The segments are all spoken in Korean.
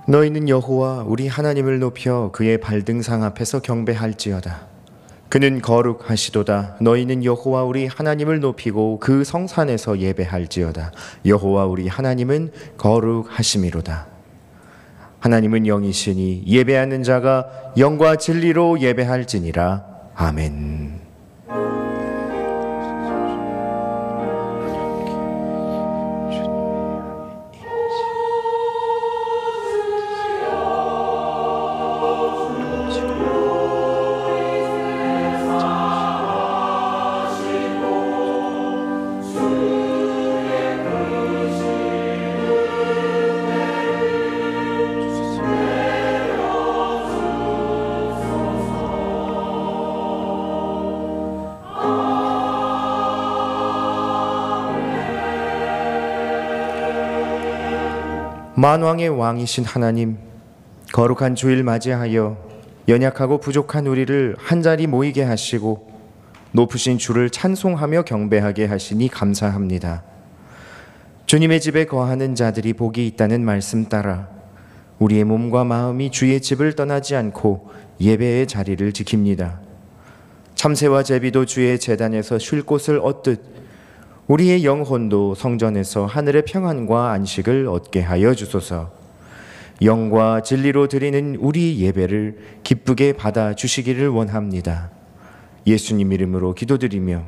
너희는 여호와 우리 하나님을 높여 그의 발등상 앞에서 경배할지어다. 그는 거룩하시도다. 너희는 여호와 우리 하나님을 높이고 그 성산에서 예배할지어다. 여호와 우리 하나님은 거룩하심이로다. 하나님은 영이시니 예배하는 자가 영과 진리로 예배할지니라. 아멘. 만왕의 왕이신 하나님, 거룩한 주일 맞이하여 연약하고 부족한 우리를 한자리 모이게 하시고 높으신 주를 찬송하며 경배하게 하시니 감사합니다. 주님의 집에 거하는 자들이 복이 있다는 말씀 따라 우리의 몸과 마음이 주의 집을 떠나지 않고 예배의 자리를 지킵니다. 참새와 제비도 주의 제단에서 쉴 곳을 얻듯 우리의 영혼도 성전에서 하늘의 평안과 안식을 얻게 하여 주소서. 영과 진리로 드리는 우리 예배를 기쁘게 받아주시기를 원합니다. 예수님 이름으로 기도드리며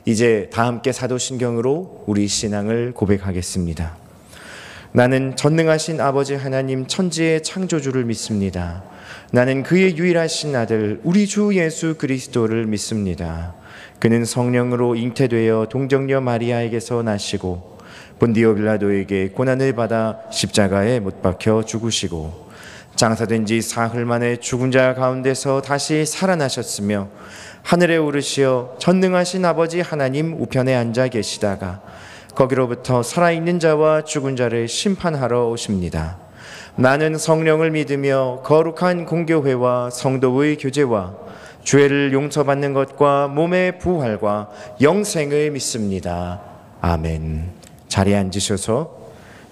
이제 다 함께 사도신경으로 우리 신앙을 고백하겠습니다. 나는 전능하신 아버지 하나님 천지의 창조주를 믿습니다. 나는 그의 유일하신 아들 우리 주 예수 그리스도를 믿습니다. 그는 성령으로 잉태되어 동정녀 마리아에게서 나시고 본디오 빌라도에게 고난을 받아 십자가에 못 박혀 죽으시고 장사된 지 사흘 만에 죽은 자 가운데서 다시 살아나셨으며 하늘에 오르시어 전능하신 아버지 하나님 우편에 앉아 계시다가 거기로부터 살아있는 자와 죽은 자를 심판하러 오십니다. 나는 성령을 믿으며 거룩한 공교회와 성도의 교제와 죄를 용서받는 것과 몸의 부활과 영생을 믿습니다. 아멘. 자리에 앉으셔서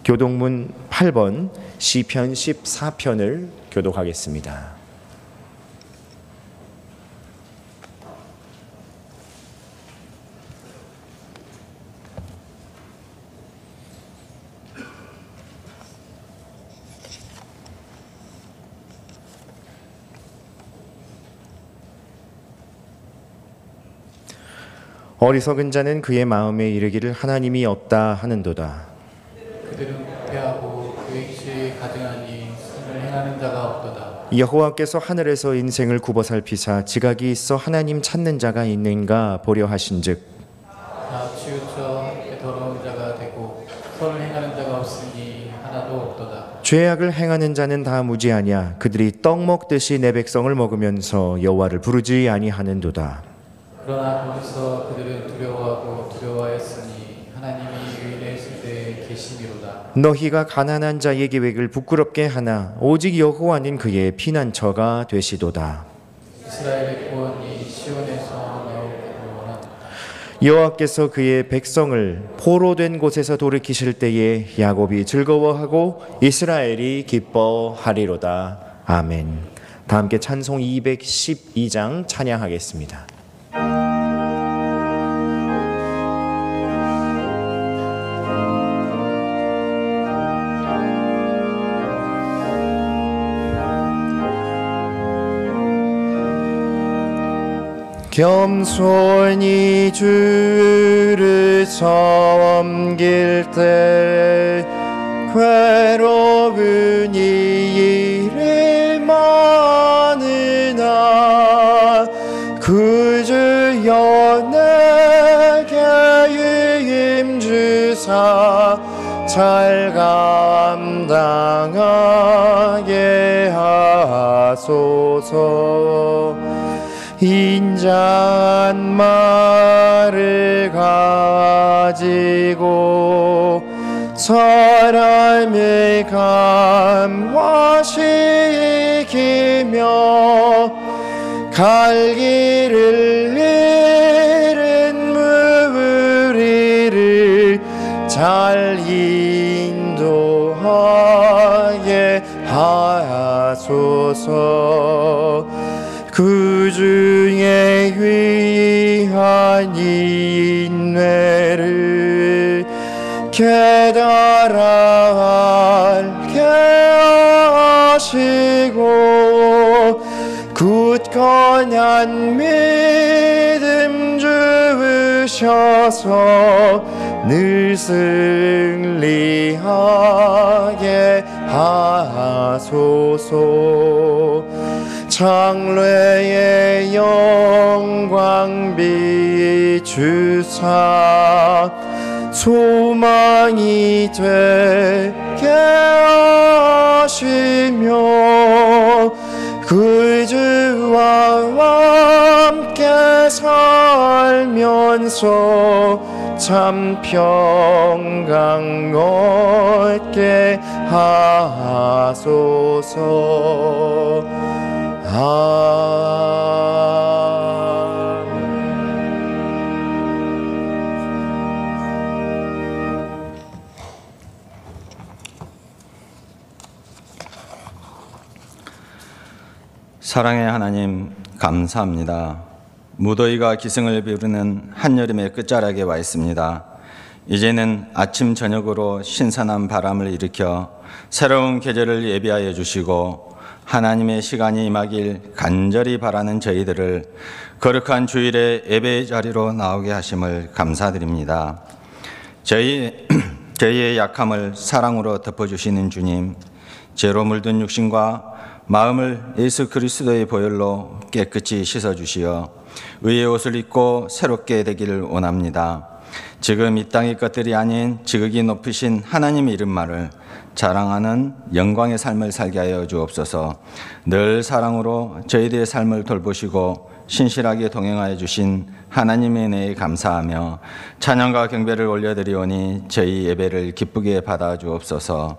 교독문 8번 시편 14편을 교독하겠습니다. 어리석은 자는 그의 마음에 이르기를 하나님이 없다 하는도다. 그들은 부패하고 계획시 가증하니 선을 행하는 자가 없도다. 여호와께서 하늘에서 인생을 굽어 살피사 지각이 있어 하나님 찾는 자가 있는가 보려 하신즉 다 치우쳐 더러운 자가 되고 선을 행하는 자가 없으니 하나도 없도다. 죄악을 행하는 자는 다 무지하냐. 그들이 떡 먹듯이 내 백성을 먹으면서 여호와를 부르지 아니하는도다. 그러나 거기서 그들은 두려워하고 두려워하였으니 하나님이 의인의 세대에 계심이로다. 너희가 가난한 자의 계획을 부끄럽게 하나 오직 여호와는 그의 피난처가 되시도다. 이스라엘의 구원이 시온에서 나오기를 원한다. 여호와께서 그의 백성을 포로된 곳에서 돌이키실 때에 야곱이 즐거워하고 이스라엘이 기뻐하리로다. 아멘. 다 함께 찬송 212장 찬양하겠습니다. 겸손히 주를 섬길 때 괴로운 이 일을 많으나 그 주여 내게 임주사 잘 감당하게 하소서. 인자한 말을 가지고 사람을 감화시키며 갈 길을 잃은 무리를 잘 인도하게 하소서. 그 중에 위한 인내를 깨달아 알게 하시고 굳건한 믿음 주으셔서 늘 승리하게 하소서. 창례의 영광 비추사 소망이 되게 하시며 그 주와 함께 살면서 참 평강 얻게 하소서. 사랑의 하나님, 감사합니다. 무더위가 기승을 부르는 한여름의 끝자락에 와 있습니다. 이제는 아침 저녁으로 신선한 바람을 일으켜 새로운 계절을 예비하여 주시고 하나님의 시간이 임하길 간절히 바라는 저희들을 거룩한 주일의 예배의 자리로 나오게 하심을 감사드립니다. 저희의 약함을 사랑으로 덮어주시는 주님, 죄로 물든 육신과 마음을 예수 그리스도의 보혈로 깨끗이 씻어주시어 의의 옷을 입고 새롭게 되기를 원합니다. 지금 이 땅의 것들이 아닌 지극히 높으신 하나님의 이름만을 자랑하는 영광의 삶을 살게 하여 주옵소서. 늘 사랑으로 저희들의 삶을 돌보시고 신실하게 동행하여 주신 하나님의 은혜에 감사하며 찬양과 경배를 올려드리오니 저희 예배를 기쁘게 받아 주옵소서.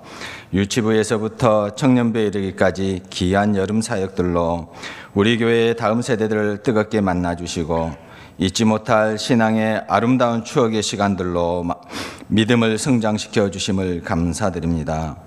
유치부에서부터 청년부에 이르기까지 귀한 여름 사역들로 우리 교회의 다음 세대들을 뜨겁게 만나 주시고 잊지 못할 신앙의 아름다운 추억의 시간들로 믿음을 성장시켜 주심을 감사드립니다.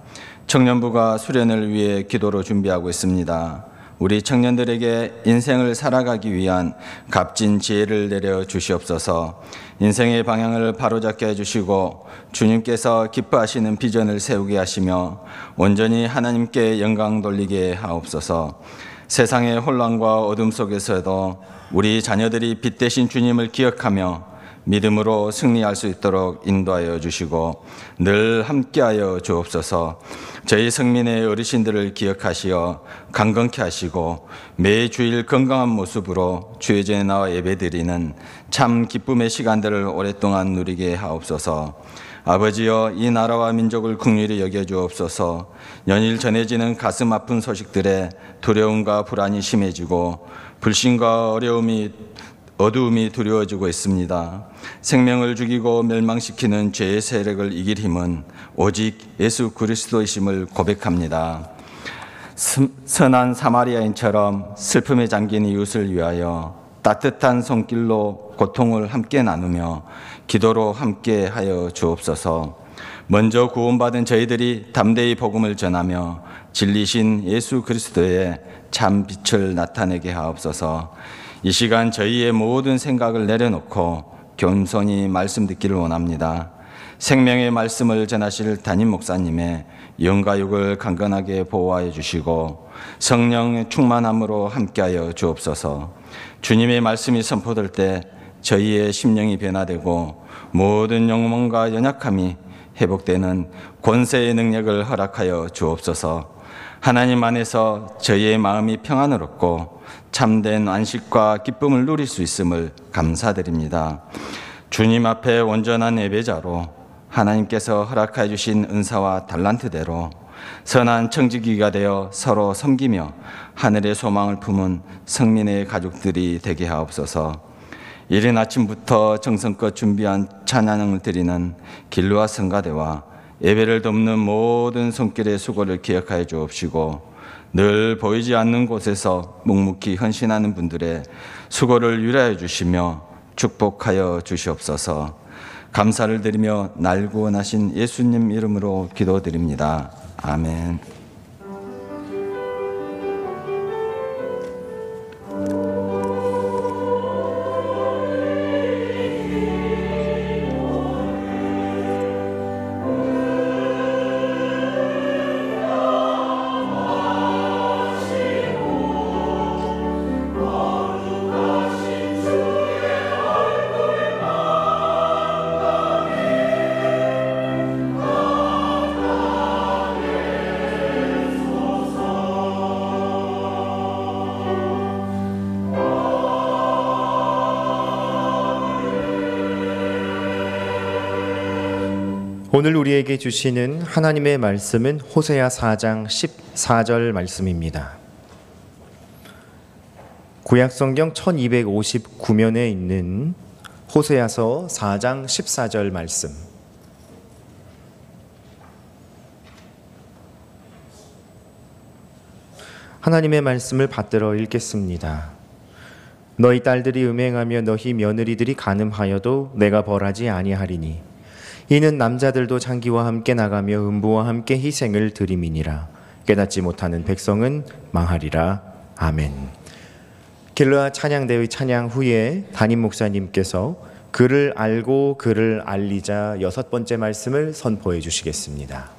청년부가 수련을 위해 기도로 준비하고 있습니다. 우리 청년들에게 인생을 살아가기 위한 값진 지혜를 내려 주시옵소서. 인생의 방향을 바로잡게 해주시고 주님께서 기뻐하시는 비전을 세우게 하시며 온전히 하나님께 영광 돌리게 하옵소서. 세상의 혼란과 어둠 속에서도 우리 자녀들이 빛 대신 주님을 기억하며 믿음으로 승리할 수 있도록 인도하여 주시고 늘 함께하여 주옵소서. 저희 성민의 어르신들을 기억하시어 강건케 하시고 매주일 건강한 모습으로 주의 전에 나와 예배드리는 참 기쁨의 시간들을 오랫동안 누리게 하옵소서. 아버지여, 이 나라와 민족을 긍휼히 여겨주옵소서. 연일 전해지는 가슴 아픈 소식들에 두려움과 불안이 심해지고 불신과 어두움이 두려워지고 있습니다. 생명을 죽이고 멸망시키는 죄의 세력을 이길 힘은 오직 예수 그리스도이심을 고백합니다. 선한 사마리아인처럼 슬픔에 잠긴 이웃을 위하여 따뜻한 손길로 고통을 함께 나누며 기도로 함께 하여 주옵소서. 먼저 구원받은 저희들이 담대히 복음을 전하며 진리신 예수 그리스도의 참 빛을 나타내게 하옵소서. 이 시간 저희의 모든 생각을 내려놓고 겸손히 말씀 듣기를 원합니다. 생명의 말씀을 전하실 담임 목사님의 영과 육을 강건하게 보호하여 주시고 성령의 충만함으로 함께하여 주옵소서. 주님의 말씀이 선포될 때 저희의 심령이 변화되고 모든 영혼과 연약함이 회복되는 권세의 능력을 허락하여 주옵소서. 하나님 안에서 저희의 마음이 평안을 얻고 참된 안식과 기쁨을 누릴 수 있음을 감사드립니다. 주님 앞에 온전한 예배자로 하나님께서 허락해 주신 은사와 달란트대로 선한 청지기가 되어 서로 섬기며 하늘의 소망을 품은 성민의 가족들이 되게 하옵소서. 이른 아침부터 정성껏 준비한 찬양을 드리는 길루아 성가대와 예배를 돕는 모든 손길의 수고를 기억하여 주옵시고 늘 보이지 않는 곳에서 묵묵히 헌신하는 분들의 수고를 위로해 주시며 축복하여 주시옵소서. 감사를 드리며 날 구원하신 예수님 이름으로 기도드립니다. 아멘. 오늘 우리에게 주시는 하나님의 말씀은 호세아 4장 14절 말씀입니다. 구약성경 1259면에 있는 호세아서 4장 14절 말씀. 하나님의 말씀을 받들어 읽겠습니다. 너희 딸들이 음행하며 너희 며느리들이 간음하여도 내가 벌하지 아니하리니 이는 남자들도 장기와 함께 나가며 음부와 함께 희생을 드림이니라. 깨닫지 못하는 백성은 망하리라. 아멘. 길르앗 찬양대의 찬양 후에 담임 목사님께서 그를 알고 그를 알리자 6번째 말씀을 선포해 주시겠습니다.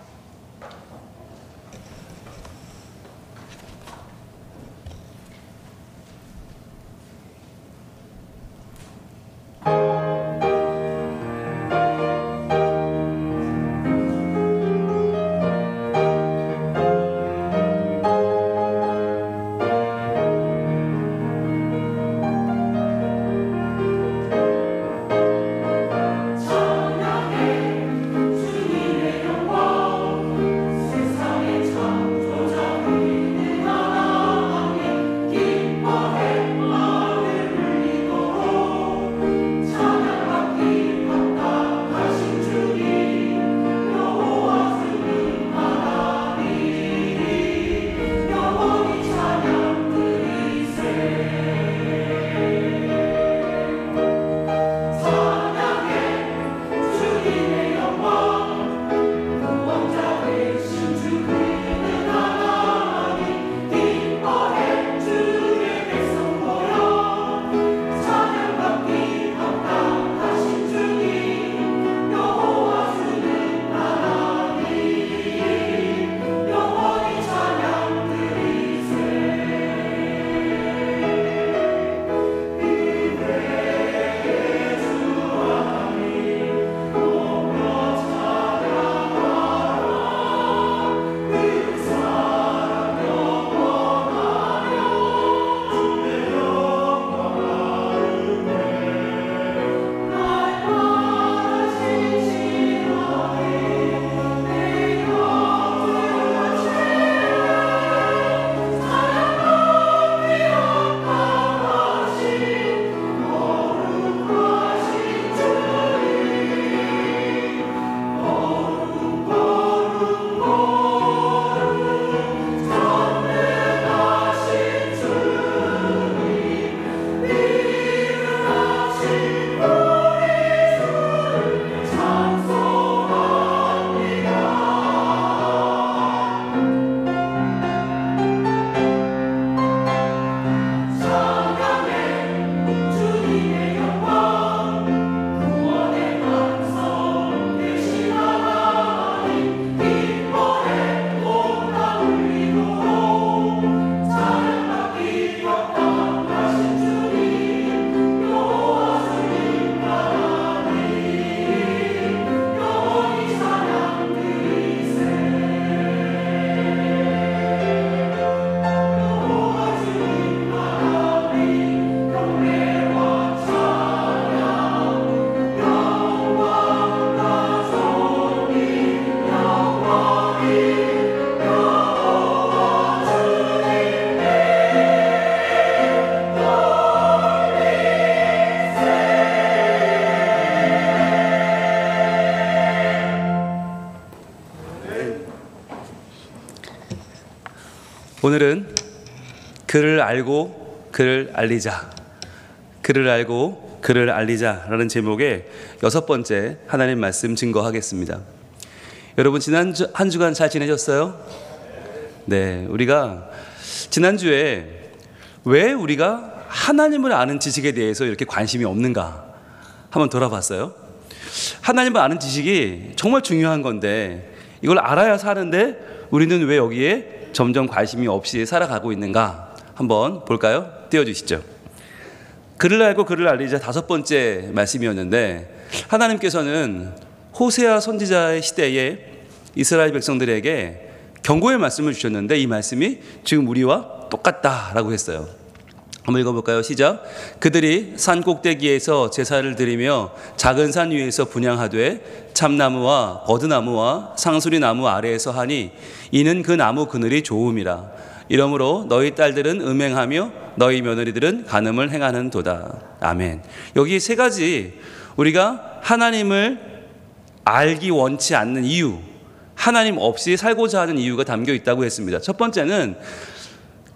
오늘은 그를 알고 그를 알리자, 그를 알고 그를 알리자라는 제목의 6번째 하나님 말씀 증거하겠습니다. 여러분 지난 한 주간 잘 지내셨어요? 네, 우리가 지난주에 왜 우리가 하나님을 아는 지식에 대해서 이렇게 관심이 없는가 한번 돌아봤어요. 하나님을 아는 지식이 정말 중요한 건데 이걸 알아야 사는데 우리는 왜 여기에 점점 관심이 없이 살아가고 있는가 한번 볼까요? 띄워주시죠. 그를 알고 그를 알리자 5번째 말씀이었는데 하나님께서는 호세아 선지자의 시대에 이스라엘 백성들에게 경고의 말씀을 주셨는데 이 말씀이 지금 우리와 똑같다라고 했어요. 한번 읽어볼까요? 시작. 그들이 산 꼭대기에서 제사를 드리며 작은 산 위에서 분향하되 참나무와 버드나무와 상수리나무 아래에서 하니 이는 그 나무 그늘이 좋음이라. 이러므로 너희 딸들은 음행하며 너희 며느리들은 간음을 행하는도다. 아멘. 여기 세 가지 우리가 하나님을 알기 원치 않는 이유, 하나님 없이 살고자 하는 이유가 담겨 있다고 했습니다. 첫 번째는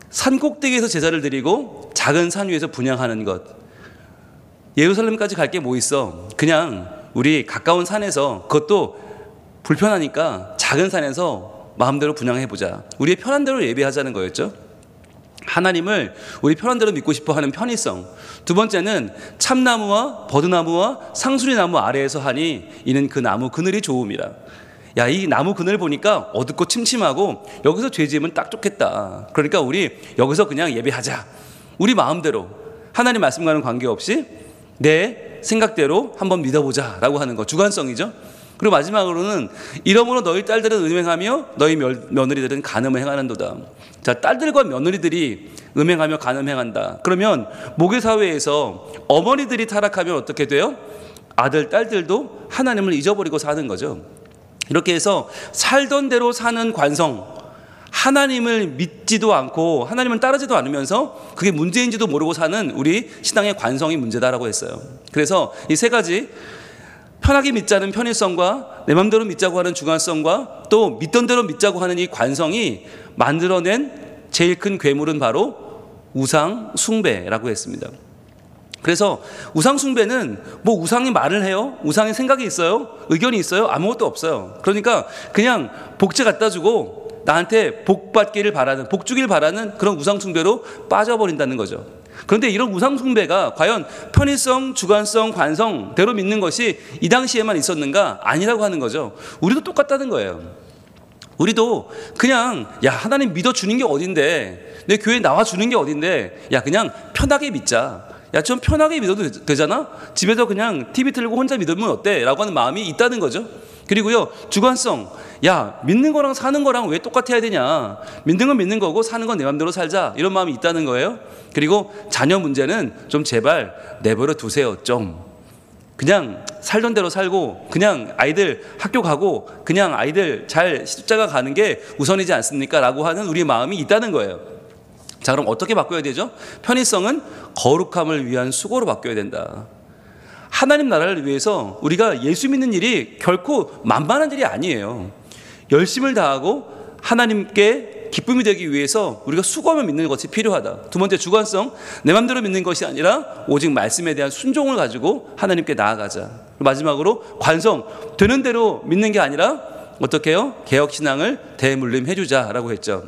산 꼭대기에서 제사를 드리고 작은 산 위에서 분향하는 것. 예루살렘까지 갈 게 뭐 있어? 그냥 우리 가까운 산에서, 그것도 불편하니까 작은 산에서 마음대로 분향해보자. 우리의 편한 대로 예배하자는 거였죠. 하나님을 우리 편한 대로 믿고 싶어 하는 편의성. 두 번째는 참나무와 버드나무와 상수리나무 아래에서 하니 이는 그 나무 그늘이 좋음이라. 야, 이 나무 그늘 보니까 어둡고 침침하고 여기서 죄 지으면 딱 좋겠다. 그러니까 우리 여기서 그냥 예배하자. 우리 마음대로 하나님 말씀과는 관계없이 내 생각대로 한번 믿어보자 라고 하는 거. 주관성이죠. 그리고 마지막으로는 이러므로 너희 딸들은 음행하며 너희 며느리들은 간음을 행하는도다. 자, 딸들과 며느리들이 음행하며 간음 행한다. 그러면 모계사회에서 어머니들이 타락하면 어떻게 돼요? 아들, 딸들도 하나님을 잊어버리고 사는 거죠. 이렇게 해서 살던 대로 사는 관성, 하나님을 믿지도 않고 하나님을 따르지도 않으면서 그게 문제인지도 모르고 사는 우리 신앙의 관성이 문제다라고 했어요. 그래서 이 세 가지, 편하게 믿자는 편의성과 내 마음대로 믿자고 하는 주관성과 또 믿던 대로 믿자고 하는 이 관성이 만들어낸 제일 큰 괴물은 바로 우상 숭배라고 했습니다. 그래서 우상 숭배는 뭐 우상이 말을 해요? 우상이 생각이 있어요? 의견이 있어요? 아무것도 없어요. 그러니까 그냥 복제 갖다 주고 나한테 복 받기를 바라는, 복 주길 바라는 그런 우상 숭배로 빠져버린다는 거죠. 그런데 이런 우상 숭배가 과연 편의성, 주관성, 관성대로 믿는 것이 이 당시에만 있었는가? 아니라고 하는 거죠. 우리도 똑같다는 거예요. 우리도 그냥 야, 하나님 믿어주는 게 어딘데, 내 교회에 나와주는 게 어딘데, 야, 그냥 편하게 믿자. 야, 좀 편하게 믿어도 되잖아? 집에서 그냥 TV 틀고 혼자 믿으면 어때? 라고 하는 마음이 있다는 거죠. 그리고요, 주관성. 야, 믿는 거랑 사는 거랑 왜 똑같아야 되냐? 믿는 건 믿는 거고 사는 건 내 맘대로 살자. 이런 마음이 있다는 거예요. 그리고 자녀 문제는 좀 제발 내버려 두세요. 좀 그냥 살던 대로 살고 그냥 아이들 학교 가고 그냥 아이들 잘 십자가 가는 게 우선이지 않습니까? 라고 하는 우리의 마음이 있다는 거예요. 자, 그럼 어떻게 바꿔야 되죠? 편의성은 거룩함을 위한 수고로 바뀌어야 된다. 하나님 나라를 위해서 우리가 예수 믿는 일이 결코 만만한 일이 아니에요. 열심을 다하고 하나님께 기쁨이 되기 위해서 우리가 수고하며 믿는 것이 필요하다. 두 번째, 주관성. 내 맘대로 믿는 것이 아니라 오직 말씀에 대한 순종을 가지고 하나님께 나아가자. 마지막으로 관성. 되는 대로 믿는 게 아니라 어떻게 해요? 개혁신앙을 대물림해 주자라고 했죠.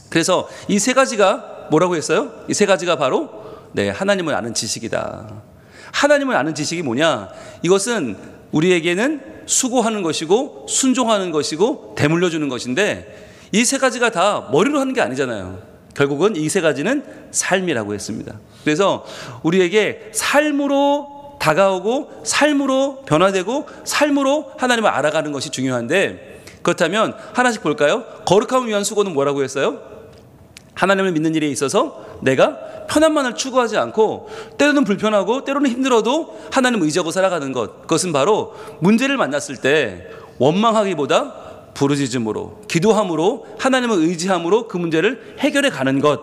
그래서 이 세 가지가 뭐라고 했어요? 이 세 가지가 바로 하나님을 아는 지식이다. 하나님을 아는 지식이 뭐냐? 이것은 우리에게는 수고하는 것이고 순종하는 것이고 대물려주는 것인데 이 세 가지가 다 머리로 하는 게 아니잖아요. 결국은 이 세 가지는 삶이라고 했습니다. 그래서 우리에게 삶으로 다가오고 삶으로 변화되고 삶으로 하나님을 알아가는 것이 중요한데, 그렇다면 하나씩 볼까요? 거룩함을 위한 수고는 뭐라고 했어요? 하나님을 믿는 일에 있어서 내가 편함만을 추구하지 않고 때로는 불편하고 때로는 힘들어도 하나님을 의지하고 살아가는 것, 그것은 바로 문제를 만났을 때 원망하기보다 부르짖음으로, 기도함으로, 하나님을 의지함으로 그 문제를 해결해 가는 것.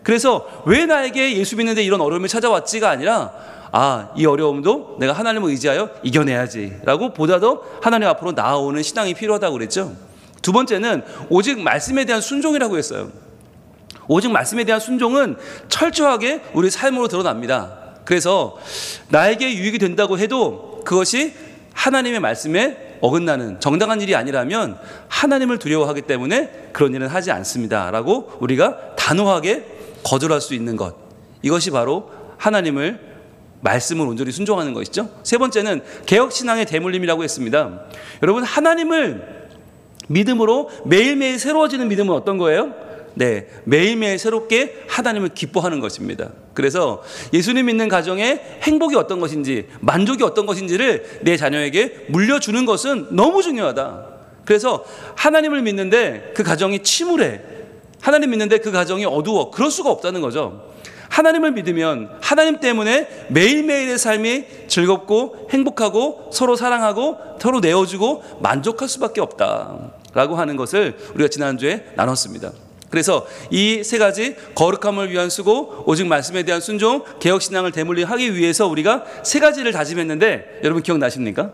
그래서 왜 나에게 예수 믿는데 이런 어려움이 찾아왔지가 아니라 이 어려움도 내가 하나님을 의지하여 이겨내야지 라고 보다 더 하나님 앞으로 나아오는 신앙이 필요하다고 그랬죠. 두 번째는 오직 말씀에 대한 순종이라고 했어요. 오직 말씀에 대한 순종은 철저하게 우리 삶으로 드러납니다. 그래서 나에게 유익이 된다고 해도 그것이 하나님의 말씀에 어긋나는 정당한 일이 아니라면 하나님을 두려워하기 때문에 그런 일은 하지 않습니다 라고 우리가 단호하게 거절할 수 있는 것, 이것이 바로 하나님을 말씀을 온전히 순종하는 것이죠. 세 번째는 개혁신앙의 대물림이라고 했습니다. 여러분, 하나님을 믿음으로 매일매일 새로워지는 믿음은 어떤 거예요? 매일매일 새롭게 하나님을 기뻐하는 것입니다. 그래서 예수님 믿는 가정의 행복이 어떤 것인지, 만족이 어떤 것인지를 내 자녀에게 물려주는 것은 너무 중요하다. 그래서 하나님을 믿는데 그 가정이 침울해, 하나님 믿는데 그 가정이 어두워, 그럴 수가 없다는 거죠. 하나님을 믿으면 하나님 때문에 매일매일의 삶이 즐겁고 행복하고 서로 사랑하고 서로 내어주고 만족할 수밖에 없다라고 하는 것을 우리가 지난주에 나눴습니다. 그래서 이 세 가지, 거룩함을 위한 수고, 오직 말씀에 대한 순종, 개혁신앙을 대물림하기 위해서 우리가 세 가지를 다짐했는데 여러분 기억나십니까?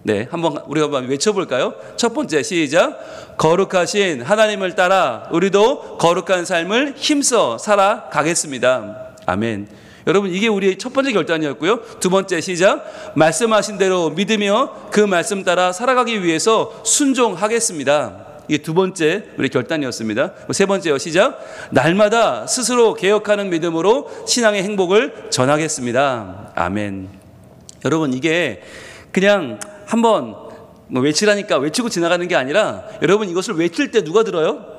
네, 우리가 한번 외쳐볼까요? 첫 번째, 시작. 거룩하신 하나님을 따라 우리도 거룩한 삶을 힘써 살아가겠습니다. 아멘. 여러분, 이게 우리의 첫 번째 결단이었고요. 두 번째, 시작. 말씀하신 대로 믿으며 그 말씀 따라 살아가기 위해서 순종하겠습니다. 이게 두 번째 우리 결단이었습니다. 세 번째요, 시작. 날마다 스스로 개혁하는 믿음으로 신앙의 행복을 전하겠습니다. 아멘. 여러분, 이게 그냥 한번 외치라니까 외치고 지나가는 게 아니라, 여러분 이것을 외칠 때 누가 들어요?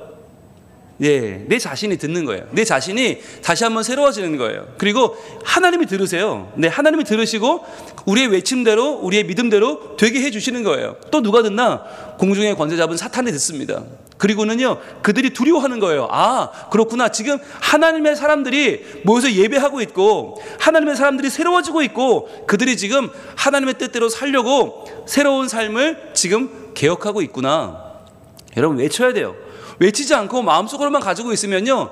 예, 내 자신이 듣는 거예요. 내 자신이 다시 한번 새로워지는 거예요. 그리고 하나님이 들으세요. 네, 하나님이 들으시고 우리의 외침대로, 우리의 믿음대로 되게 해주시는 거예요. 또 누가 듣나? 공중의 권세 잡은 사탄이 듣습니다. 그리고는요, 그들이 두려워하는 거예요. 아, 그렇구나. 지금 하나님의 사람들이 모여서 예배하고 있고, 하나님의 사람들이 새로워지고 있고, 그들이 지금 하나님의 뜻대로 살려고 새로운 삶을 지금 개혁하고 있구나. 여러분, 외쳐야 돼요. 외치지 않고 마음속으로만 가지고 있으면요,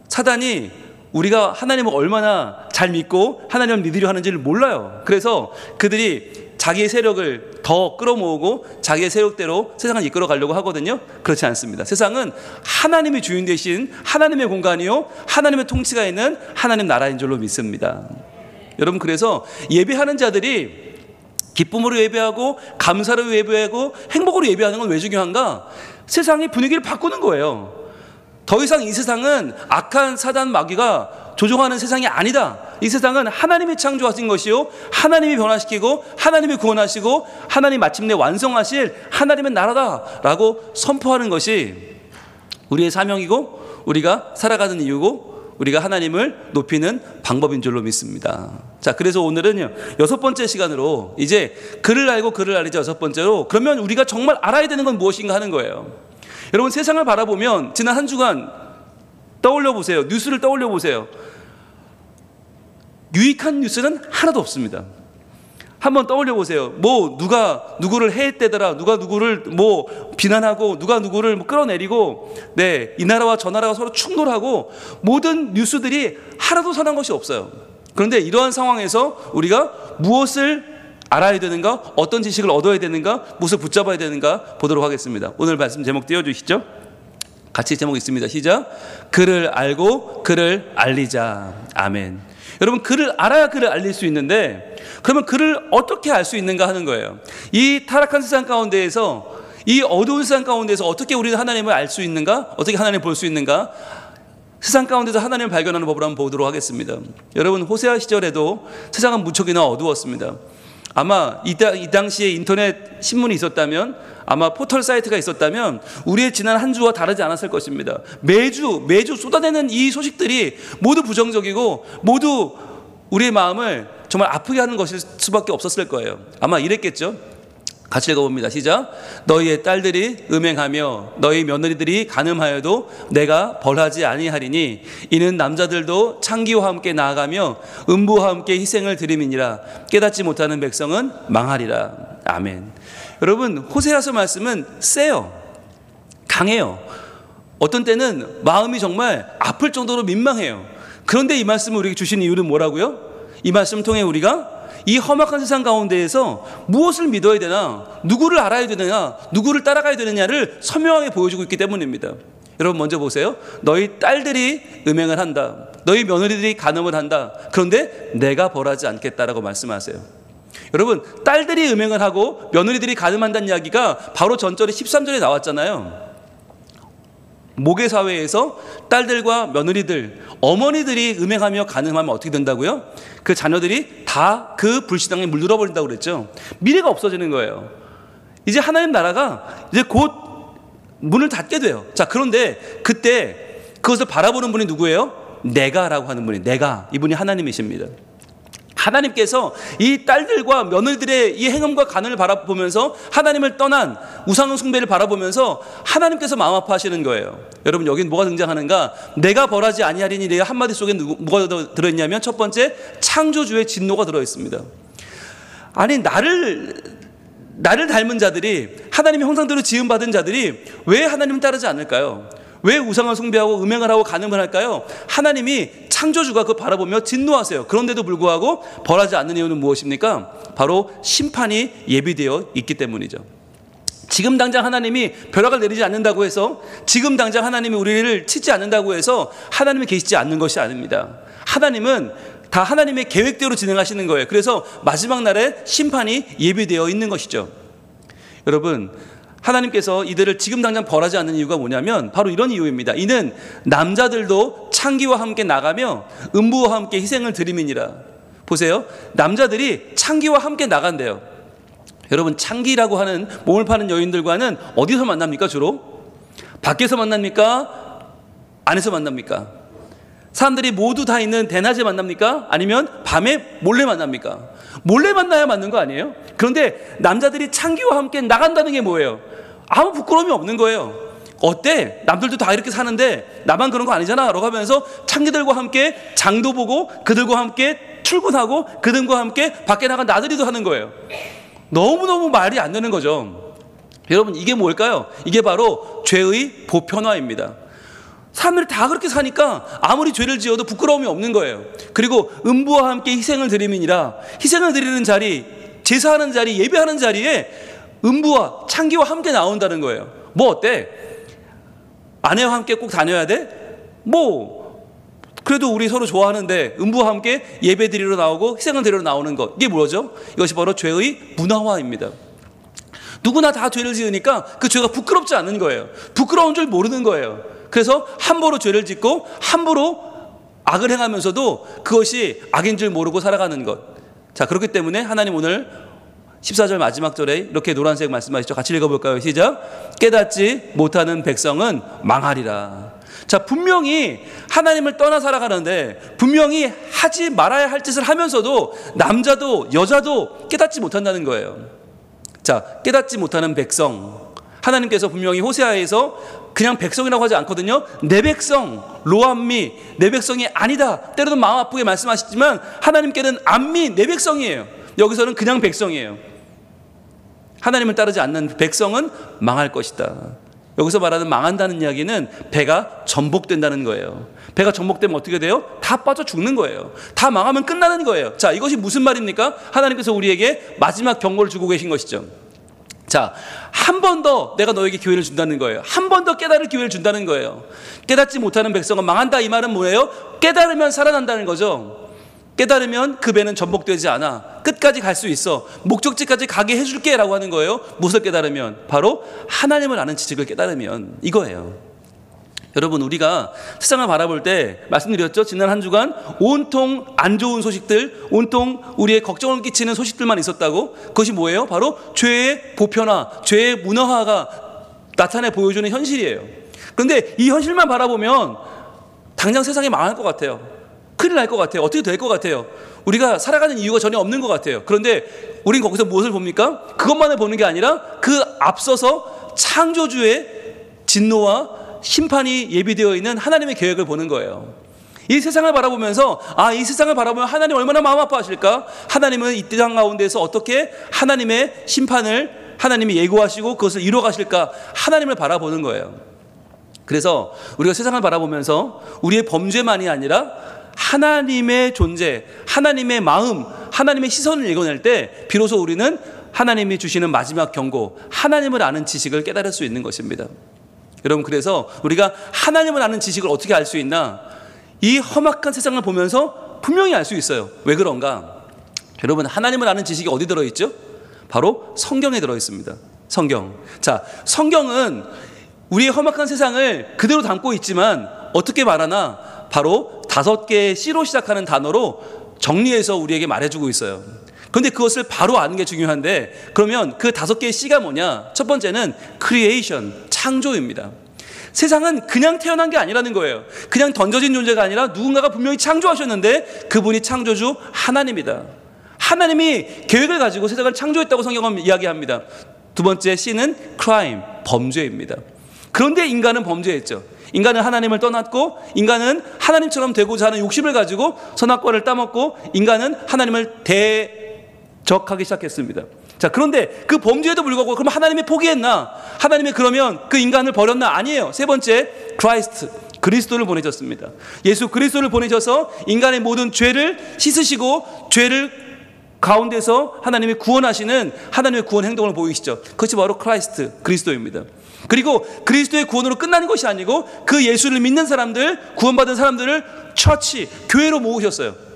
사단이 우리가 하나님을 얼마나 잘 믿고 하나님을 믿으려 하는지를 몰라요. 그래서 그들이 자기의 세력을 더 끌어모으고 자기의 세력대로 세상을 이끌어 가려고 하거든요. 그렇지 않습니다. 세상은 하나님이 주인 되신 하나님의 공간이요, 하나님의 통치가 있는 하나님 나라인 줄로 믿습니다. 여러분, 그래서 예배하는 자들이 기쁨으로 예배하고 감사로 예배하고 행복으로 예배하는 건 왜 중요한가? 세상의 분위기를 바꾸는 거예요. 더 이상 이 세상은 악한 사단 마귀가 조종하는 세상이 아니다. 이 세상은 하나님이 창조하신 것이요, 하나님이 변화시키고 하나님이 구원하시고 하나님 마침내 완성하실 하나님의 나라다라고 선포하는 것이 우리의 사명이고 우리가 살아가는 이유고 우리가 하나님을 높이는 방법인 줄로 믿습니다. 자, 그래서 오늘은요, 여섯 번째 시간으로 이제 그를 알고 그를 알리자, 여섯 번째로, 그러면 우리가 정말 알아야 되는 건 무엇인가 하는 거예요. 여러분, 세상을 바라보면 지난 한 주간 떠올려 보세요. 뉴스를 떠올려 보세요. 유익한 뉴스는 하나도 없습니다. 한번 떠올려 보세요. 누가 누구를 해했대더라, 누가 누구를 비난하고, 누가 누구를 끌어내리고, 네, 이 나라와 저 나라가 서로 충돌하고, 모든 뉴스들이 하나도 선한 것이 없어요. 그런데 이러한 상황에서 우리가 무엇을 알아야 되는가, 어떤 지식을 얻어야 되는가, 무엇을 붙잡아야 되는가 보도록 하겠습니다. 오늘 말씀 제목 띄워주시죠. 같이 제목 있습니다. 시작. 그를 알고 그를 알리자. 아멘. 여러분, 그를 알아야 그를 알릴 수 있는데, 그러면 그를 어떻게 알 수 있는가 하는 거예요. 이 타락한 세상 가운데에서, 이 어두운 세상 가운데에서 어떻게 우리는 하나님을 알 수 있는가, 어떻게 하나님을 볼 수 있는가, 세상 가운데서 하나님을 발견하는 법을 한번 보도록 하겠습니다. 여러분, 호세아 시절에도 세상은 무척이나 어두웠습니다. 아마 이 당시에 인터넷 신문이 있었다면, 아마 포털 사이트가 있었다면 우리의 지난 한 주와 다르지 않았을 것입니다. 매주 쏟아내는 이 소식들이 모두 부정적이고 모두 우리의 마음을 정말 아프게 하는 것일 수밖에 없었을 거예요. 아마 이랬겠죠. 같이 읽어봅니다. 시작. 너희의 딸들이 음행하며 너희 며느리들이 간음하여도 내가 벌하지 아니하리니 이는 남자들도 창기와 함께 나아가며 음부와 함께 희생을 드림이니라. 깨닫지 못하는 백성은 망하리라. 아멘. 여러분, 호세아서 말씀은 세요. 강해요. 어떤 때는 마음이 정말 아플 정도로 민망해요. 그런데 이 말씀을 우리에게 주신 이유는 뭐라고요? 이 말씀을 통해 우리가 이 험악한 세상 가운데에서 무엇을 믿어야 되나, 누구를 알아야 되느냐, 누구를 따라가야 되느냐를 선명하게 보여주고 있기 때문입니다. 여러분, 먼저 보세요. 너희 딸들이 음행을 한다. 너희 며느리들이 간음을 한다. 그런데 내가 벌하지 않겠다라고 말씀하세요. 여러분, 딸들이 음행을 하고 며느리들이 간음한다는 이야기가 바로 전절에 13절에 나왔잖아요. 모계사회에서 딸들과 며느리들, 어머니들이 음행하며 간음하면 어떻게 된다고요? 그 자녀들이 다 그 불신앙에 물들어 버린다고 그랬죠. 미래가 없어지는 거예요. 이제 하나님 나라가 이제 곧 문을 닫게 돼요. 자, 그런데 그때 그것을 바라보는 분이 누구예요? 내가라고 하는 분이, 내가, 이분이 하나님이십니다. 하나님께서 이 딸들과 며느리들의 이 행음과 간을 바라보면서 하나님을 떠난 우상 숭배를 바라보면서 하나님께서 마음 아파하시는 거예요. 여러분, 여긴 뭐가 등장하는가? 내가 벌하지 아니하리니 내가 한마디 속에 뭐가 들어있냐면 첫 번째, 창조주의 진노가 들어있습니다. 아니, 나를 닮은 자들이, 하나님의 형상대로 지음받은 자들이 왜 하나님을 따르지 않을까요? 왜 우상을 숭배하고 음행을 하고 간음을 할까요? 하나님이, 창조주가 그걸 바라보며 진노하세요. 그런데도 불구하고 벌하지 않는 이유는 무엇입니까? 바로 심판이 예비되어 있기 때문이죠. 지금 당장 하나님이 벼락을 내리지 않는다고 해서, 지금 당장 하나님이 우리를 치지 않는다고 해서 하나님이 계시지 않는 것이 아닙니다. 하나님은 다 하나님의 계획대로 진행하시는 거예요. 그래서 마지막 날에 심판이 예비되어 있는 것이죠. 여러분, 하나님께서 이들을 지금 당장 벌하지 않는 이유가 뭐냐면 바로 이런 이유입니다. 이는 남자들도 창기와 함께 나가며 음부와 함께 희생을 드림이니라. 보세요, 남자들이 창기와 함께 나간대요. 여러분, 창기라고 하는 몸을 파는 여인들과는 어디서 만납니까? 주로 밖에서 만납니까? 안에서 만납니까? 사람들이 모두 다 있는 대낮에 만납니까? 아니면 밤에 몰래 만납니까? 몰래 만나야 맞는 거 아니에요? 그런데 남자들이 창기와 함께 나간다는 게 뭐예요? 아무 부끄러움이 없는 거예요. 어때? 남들도 다 이렇게 사는데 나만 그런 거 아니잖아 라고 하면서 창기들과 함께 장도 보고 그들과 함께 출근하고 그들과 함께 밖에 나간 나들이도 하는 거예요. 너무너무 말이 안 되는 거죠. 여러분, 이게 뭘까요? 이게 바로 죄의 보편화입니다. 사람들이 다 그렇게 사니까 아무리 죄를 지어도 부끄러움이 없는 거예요. 그리고 음부와 함께 희생을 드림이니라. 희생을 드리는 자리, 제사하는 자리, 예배하는 자리에 음부와 창기와 함께 나온다는 거예요. 뭐 어때? 아내와 함께 꼭 다녀야 돼? 그래도 우리 서로 좋아하는데 음부와 함께 예배 드리러 나오고 희생을 드리러 나오는 것, 이게 뭐죠? 이것이 바로 죄의 문화화입니다. 누구나 다 죄를 지으니까 그 죄가 부끄럽지 않은 거예요. 부끄러운 줄 모르는 거예요. 그래서 함부로 죄를 짓고 함부로 악을 행하면서도 그것이 악인 줄 모르고 살아가는 것. 자, 그렇기 때문에 하나님 오늘 14절 마지막 절에 이렇게 노란색 말씀하시죠. 같이 읽어볼까요? 시작. 깨닫지 못하는 백성은 망하리라. 자, 분명히 하나님을 떠나 살아가는데 분명히 하지 말아야 할 짓을 하면서도 남자도 여자도 깨닫지 못한다는 거예요. 자, 깨닫지 못하는 백성. 하나님께서 분명히 호세아에서 그냥 백성이라고 하지 않거든요. 내 백성, 로암미, 내 백성이 아니다. 때로는 마음 아프게 말씀하시지만 하나님께는 암미, 내 백성이에요. 여기서는 그냥 백성이에요. 하나님을 따르지 않는 백성은 망할 것이다. 여기서 말하는 망한다는 이야기는 배가 전복된다는 거예요. 배가 전복되면 어떻게 돼요? 다 빠져 죽는 거예요. 다 망하면 끝나는 거예요. 자, 이것이 무슨 말입니까? 하나님께서 우리에게 마지막 경고를 주고 계신 것이죠. 자, 한 번 더 내가 너에게 기회를 준다는 거예요. 한 번 더 깨달을 기회를 준다는 거예요. 깨닫지 못하는 백성은 망한다. 이 말은 뭐예요? 깨달으면 살아난다는 거죠. 깨달으면 그 배는 전복되지 않아. 끝까지 갈 수 있어. 목적지까지 가게 해줄게 라고 하는 거예요. 무엇을 깨달으면? 바로 하나님을 아는 지식을 깨달으면, 이거예요. 여러분, 우리가 세상을 바라볼 때 말씀드렸죠. 지난 한 주간 온통 안 좋은 소식들, 온통 우리의 걱정을 끼치는 소식들만 있었다고. 그것이 뭐예요? 바로 죄의 보편화, 죄의 문화화가 나타내 보여주는 현실이에요. 그런데 이 현실만 바라보면 당장 세상이 망할 것 같아요. 큰일 날 것 같아요. 어떻게 될 것 같아요. 우리가 살아가는 이유가 전혀 없는 것 같아요. 그런데 우린 거기서 무엇을 봅니까? 그것만을 보는 게 아니라 그 앞서서 창조주의 진노와 심판이 예비되어 있는 하나님의 계획을 보는 거예요. 이 세상을 바라보면서 이 세상을 바라보면 하나님 얼마나 마음 아파하실까? 하나님은 이 땅 가운데서 어떻게 하나님의 심판을 하나님이 예고하시고 그것을 이루어 가실까? 하나님을 바라보는 거예요. 그래서 우리가 세상을 바라보면서 우리의 범죄만이 아니라 하나님의 존재, 하나님의 마음, 하나님의 시선을 읽어낼 때 비로소 우리는 하나님이 주시는 마지막 경고, 하나님을 아는 지식을 깨달을 수 있는 것입니다. 여러분, 그래서 우리가 하나님을 아는 지식을 어떻게 알 수 있나? 이 험악한 세상을 보면서 분명히 알 수 있어요. 왜 그런가? 여러분, 하나님을 아는 지식이 어디 들어있죠? 바로 성경에 들어있습니다. 성경. 자, 성경은 우리의 험악한 세상을 그대로 담고 있지만 어떻게 말하나? 바로 5개의 C로 시작하는 단어로 정리해서 우리에게 말해주고 있어요. 그런데 그것을 바로 아는 게 중요한데, 그러면 그 5개의 C가 뭐냐? 첫 번째는 creation, 창조입니다. 세상은 그냥 태어난 게 아니라는 거예요. 그냥 던져진 존재가 아니라 누군가가 분명히 창조하셨는데 그분이 창조주 하나님이다. 하나님이 계획을 가지고 세상을 창조했다고 성경은 이야기합니다. 두 번째 C는 crime, 범죄입니다. 그런데 인간은 범죄했죠. 인간은 하나님을 떠났고 인간은 하나님처럼 되고자 하는 욕심을 가지고 선악과를 따먹고 인간은 하나님을 대적하기 시작했습니다. 자, 그런데 그 범죄에도 불구하고 그럼 하나님이 포기했나? 하나님이 그러면 그 인간을 버렸나? 아니에요. 세 번째, 크라이스트, 그리스도를 보내셨습니다. 예수 그리스도를 보내셔서 인간의 모든 죄를 씻으시고 죄를 가운데서 하나님이 구원하시는 하나님의 구원 행동을 보이시죠. 그것이 바로 크라이스트, 그리스도입니다. 그리고 그리스도의 구원으로 끝나는 것이 아니고 그 예수를 믿는 사람들, 구원받은 사람들을 처치, 교회로 모으셨어요.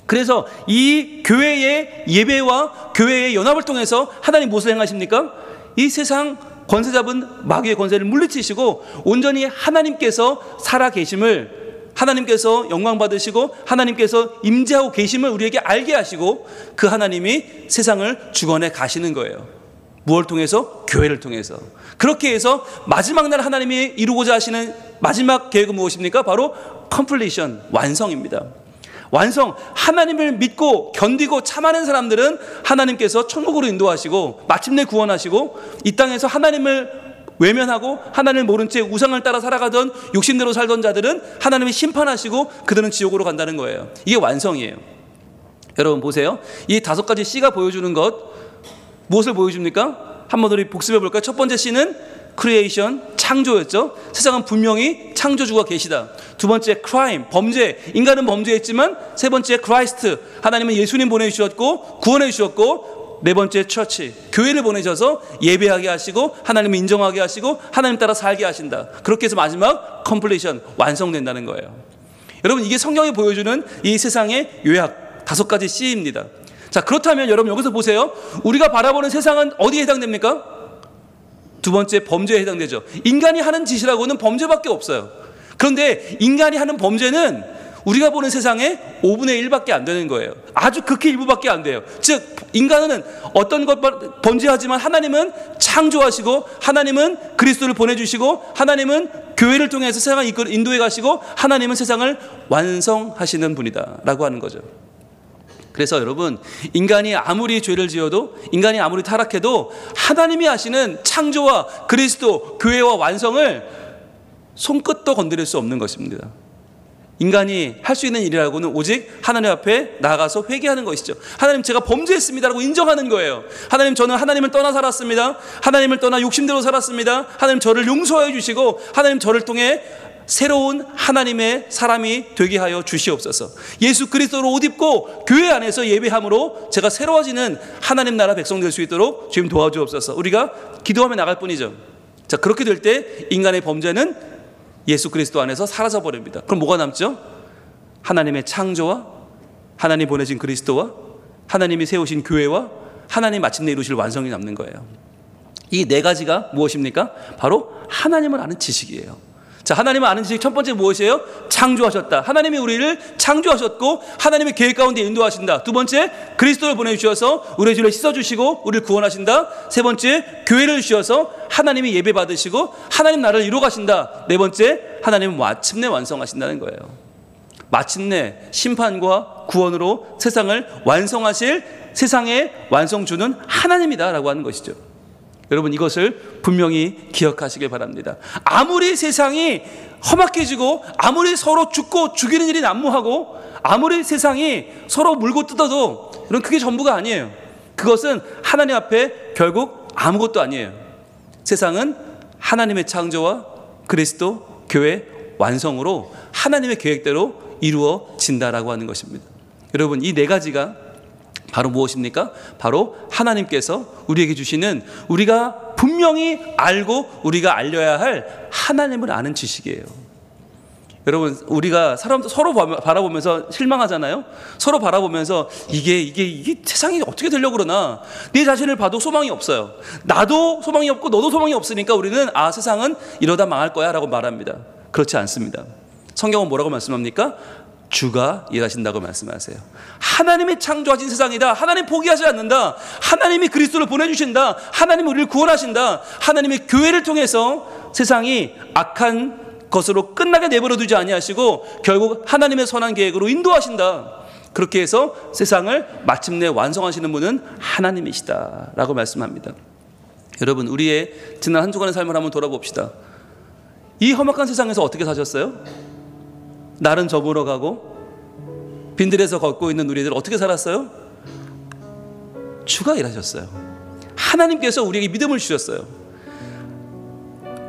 그래서 이 교회의 예배와 교회의 연합을 통해서 하나님 무엇을 행하십니까? 이 세상 권세 잡은 마귀의 권세를 물리치시고 온전히 하나님께서 살아 계심을, 하나님께서 영광 받으시고 하나님께서 임재하고 계심을 우리에게 알게 하시고 그 하나님이 세상을 주관해 가시는 거예요. 무엇을 통해서? 교회를 통해서. 그렇게 해서 마지막 날 하나님이 이루고자 하시는 마지막 계획은 무엇입니까? 바로 컴플리션, 완성입니다. 완성, 하나님을 믿고 견디고 참아낸 사람들은 하나님께서 천국으로 인도하시고 마침내 구원하시고 이 땅에서 하나님을 외면하고 하나님을 모른 채 우상을 따라 살아가던 욕심대로 살던 자들은 하나님이 심판하시고 그들은 지옥으로 간다는 거예요. 이게 완성이에요. 여러분 보세요. 이 5가지 C가 보여주는 것 무엇을 보여줍니까? 한번 우리 복습해 볼까요? 첫 번째 C는 크리에이션, 창조였죠. 세상은 분명히 창조주가 계시다. 두 번째 크라임, 범죄, 인간은 범죄했지만 세 번째 크라이스트, 하나님은 예수님 보내주셨고 구원해 주셨고 네 번째 처치, 교회를 보내셔서 예배하게 하시고 하나님을 인정하게 하시고 하나님 따라 살게 하신다. 그렇게 해서 마지막 컴플리션, 완성된다는 거예요. 여러분 이게 성경이 보여주는 이 세상의 요약 5가지 C입니다. 자, 그렇다면 여러분 여기서 보세요. 우리가 바라보는 세상은 어디에 해당됩니까? 두 번째, 범죄에 해당되죠. 인간이 하는 짓이라고는 범죄밖에 없어요. 그런데 인간이 하는 범죄는 우리가 보는 세상의 5분의 1밖에 안 되는 거예요. 아주 극히 일부밖에 안 돼요. 즉 인간은 어떤 것 범죄하지만 하나님은 창조하시고 하나님은 그리스도를 보내주시고 하나님은 교회를 통해서 세상을 인도해 가시고 하나님은 세상을 완성하시는 분이다 라고 하는 거죠. 그래서 여러분 인간이 아무리 죄를 지어도 인간이 아무리 타락해도 하나님이 하시는 창조와 그리스도, 교회와 완성을 손끝도 건드릴 수 없는 것입니다. 인간이 할 수 있는 일이라고는 오직 하나님 앞에 나아가서 회개하는 것이죠. 하나님 제가 범죄했습니다라고 인정하는 거예요. 하나님 저는 하나님을 떠나 살았습니다. 하나님을 떠나 욕심대로 살았습니다. 하나님 저를 용서해 주시고 하나님 저를 통해 새로운 하나님의 사람이 되게 하여 주시옵소서. 예수 그리스도로 옷 입고 교회 안에서 예배함으로 제가 새로워지는 하나님 나라 백성 될 수 있도록 주님 도와주옵소서. 우리가 기도하며 나갈 뿐이죠. 자, 그렇게 될 때 인간의 범죄는 예수 그리스도 안에서 사라져 버립니다. 그럼 뭐가 남죠? 하나님의 창조와 하나님 보내신 그리스도와 하나님이 세우신 교회와 하나님 마침내 이루실 완성이 남는 거예요. 이 4가지가 무엇입니까? 바로 하나님을 아는 지식이에요. 자, 하나님을 아는 지식 첫 번째 무엇이에요? 창조하셨다. 하나님이 우리를 창조하셨고 하나님의 계획 가운데 인도하신다. 두 번째, 그리스도를 보내주셔서 우리의 죄를 씻어주시고 우리를 구원하신다. 세 번째, 교회를 주셔서 하나님이 예배 받으시고 하나님 나라를 이루어 가신다. 네 번째, 하나님은 마침내 완성하신다는 거예요. 마침내 심판과 구원으로 세상을 완성하실 세상의 완성주는 하나님이다라고 하는 것이죠. 여러분 이것을 분명히 기억하시길 바랍니다. 아무리 세상이 험악해지고 아무리 서로 죽고 죽이는 일이 난무하고 아무리 세상이 서로 물고 뜯어도 여러분 그게 전부가 아니에요. 그것은 하나님 앞에 결국 아무것도 아니에요. 세상은 하나님의 창조와 그리스도, 교회 완성으로 하나님의 계획대로 이루어진다라고 하는 것입니다. 여러분 이 4가지가 바로 무엇입니까? 바로 하나님께서 우리에게 주시는 우리가 분명히 알고 우리가 알려야 할 하나님을 아는 지식이에요. 여러분 우리가 서로 바라보면서 실망하잖아요. 서로 바라보면서 이게 세상이 어떻게 되려고 그러나 내 자신을 봐도 소망이 없어요. 나도 소망이 없고 너도 소망이 없으니까 우리는 세상은 이러다 망할 거야 라고 말합니다. 그렇지 않습니다. 성경은 뭐라고 말씀합니까? 주가 일하신다고 말씀하세요. 하나님이 창조하신 세상이다. 하나님 포기하지 않는다. 하나님이 그리스도를 보내주신다. 하나님이 우리를 구원하신다. 하나님이 교회를 통해서 세상이 악한 것으로 끝나게 내버려 두지 아니하시고 결국 하나님의 선한 계획으로 인도하신다. 그렇게 해서 세상을 마침내 완성하시는 분은 하나님이시다라고 말씀합니다. 여러분, 우리의 지난 한 주간의 삶을 한번 돌아봅시다. 이 험악한 세상에서 어떻게 사셨어요? 날은 저물어 가고 빈들에서 걷고 있는 우리들 어떻게 살았어요? 주가 일하셨어요. 하나님께서 우리에게 믿음을 주셨어요.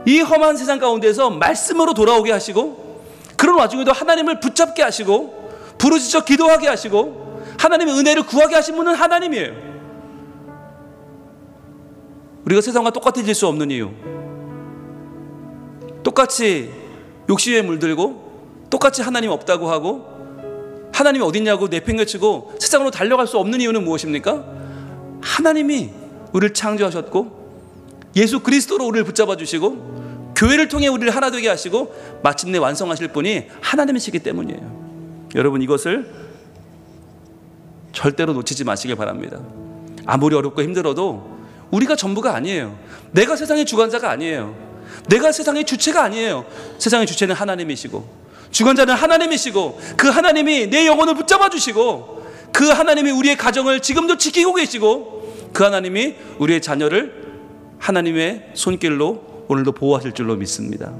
이 험한 세상 가운데서 말씀으로 돌아오게 하시고, 그런 와중에도 하나님을 붙잡게 하시고 부르짖어 기도하게 하시고 하나님의 은혜를 구하게 하신 분은 하나님이에요. 우리가 세상과 똑같아질 수 없는 이유, 똑같이 욕심에 물들고 똑같이 하나님 없다고 하고 하나님이 어딨냐고 내팽개치고 세상으로 달려갈 수 없는 이유는 무엇입니까? 하나님이 우리를 창조하셨고 예수 그리스도로 우리를 붙잡아 주시고 교회를 통해 우리를 하나 되게 하시고 마침내 완성하실 분이 하나님이시기 때문이에요. 여러분, 이것을 절대로 놓치지 마시길 바랍니다. 아무리 어렵고 힘들어도 우리가 전부가 아니에요. 내가 세상의 주관자가 아니에요. 내가 세상의 주체가 아니에요. 세상의 주체는 하나님이시고 주관자는 하나님이시고 그 하나님이 내 영혼을 붙잡아 주시고 그 하나님이 우리의 가정을 지금도 지키고 계시고 그 하나님이 우리의 자녀를 하나님의 손길로 오늘도 보호하실 줄로 믿습니다.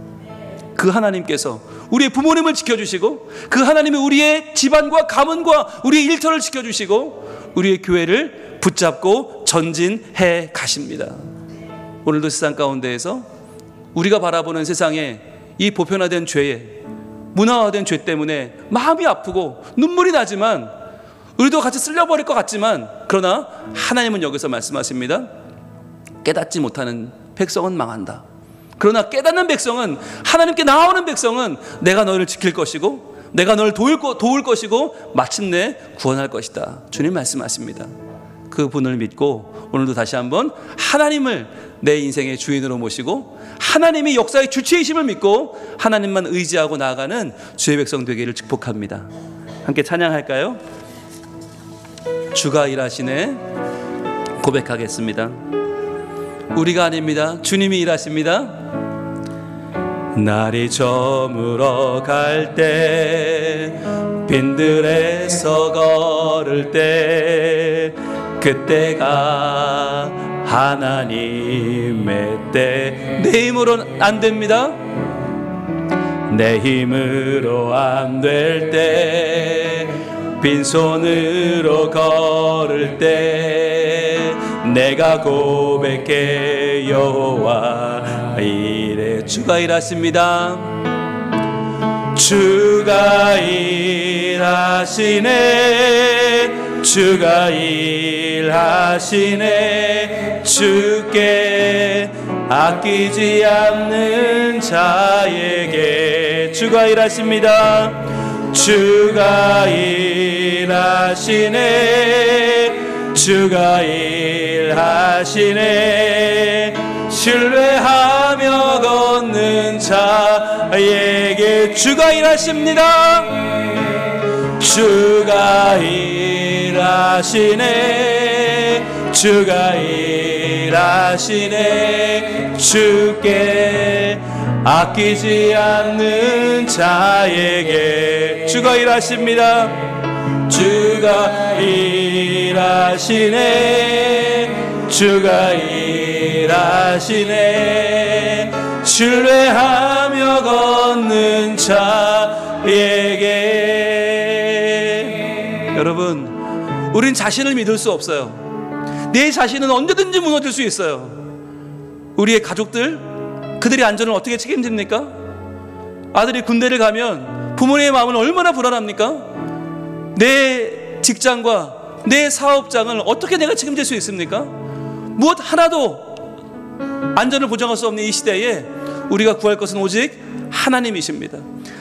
그 하나님께서 우리의 부모님을 지켜주시고 그 하나님이 우리의 집안과 가문과 우리의 일터를 지켜주시고 우리의 교회를 붙잡고 전진해 가십니다. 오늘도 세상 가운데에서 우리가 바라보는 세상에 이 보편화된 죄에 문화화된 죄 때문에 마음이 아프고 눈물이 나지만 우리도 같이 쓸려버릴 것 같지만 그러나 하나님은 여기서 말씀하십니다. 깨닫지 못하는 백성은 망한다. 그러나 깨닫는 백성은, 하나님께 나오는 백성은 내가 너희를 지킬 것이고 내가 너를 도울 것이고 마침내 구원할 것이다. 주님 말씀하십니다. 그 분을 믿고 오늘도 다시 한번 하나님을 내 인생의 주인으로 모시고 하나님이 역사의 주체이심을 믿고 하나님만 의지하고 나아가는 주의 백성 되기를 축복합니다. 함께 찬양할까요? 주가 일하시네 고백하겠습니다. 우리가 아닙니다. 주님이 일하십니다. 날이 저물어 갈 때 빈들에서 걸을 때 그때가 하나님의 때. 내 힘으로는 안 됩니다. 내 힘으로 안 될 때 빈손으로 걸을 때 내가 고백해 여호와 이래. 주가 일하십니다. 주가 일하시네. 주가 일하시네. 주께 아끼지 않는 자에게 주가 일하십니다. 주가 일하시네. 주가 일하시네. 신뢰하며 걷는 자에게 주가 일하십니다. 주가 일하시네. 주가 일하시네. 주께 아끼지 않는 자에게 주가 일하십니다. 주가 일하시네. 주가 일하시네. 신뢰하며 걷는 자에게. 여러분, 우린 자신을 믿을 수 없어요. 내 자신은 언제든지 무너질 수 있어요. 우리의 가족들, 그들의 안전을 어떻게 책임집니까? 아들이 군대를 가면 부모님의 마음은 얼마나 불안합니까? 내 직장과 내 사업장을 어떻게 내가 책임질 수 있습니까? 무엇 하나도 안전을 보장할 수 없는 이 시대에 우리가 구할 것은 오직 하나님이십니다.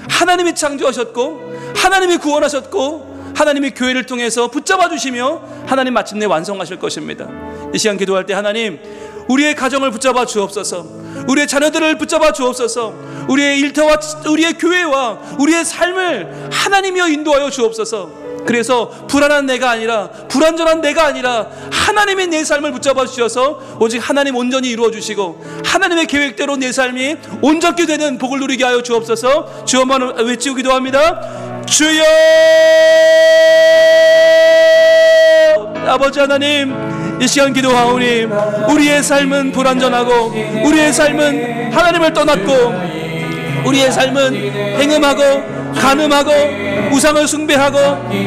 하나님이 창조하셨고 하나님이 구원하셨고 하나님이 교회를 통해서 붙잡아 주시며 하나님 마침내 완성하실 것입니다. 이 시간 기도할 때 하나님, 우리의 가정을 붙잡아 주옵소서. 우리의 자녀들을 붙잡아 주옵소서. 우리의 일터와 우리의 교회와 우리의 삶을 하나님이여 인도하여 주옵소서. 그래서 불안한 내가 아니라, 불완전한 내가 아니라 하나님의 내 삶을 붙잡아 주셔서 오직 하나님 온전히 이루어 주시고 하나님의 계획대로 내 삶이 온전히 되는 복을 누리게 하여 주옵소서. 주여만 외치고 기도합니다. 주여! 아버지 하나님, 이 시간 기도하오니 우리의 삶은 불완전하고 우리의 삶은 하나님을 떠났고 우리의 삶은 행음하고 간음하고 우상을 숭배하고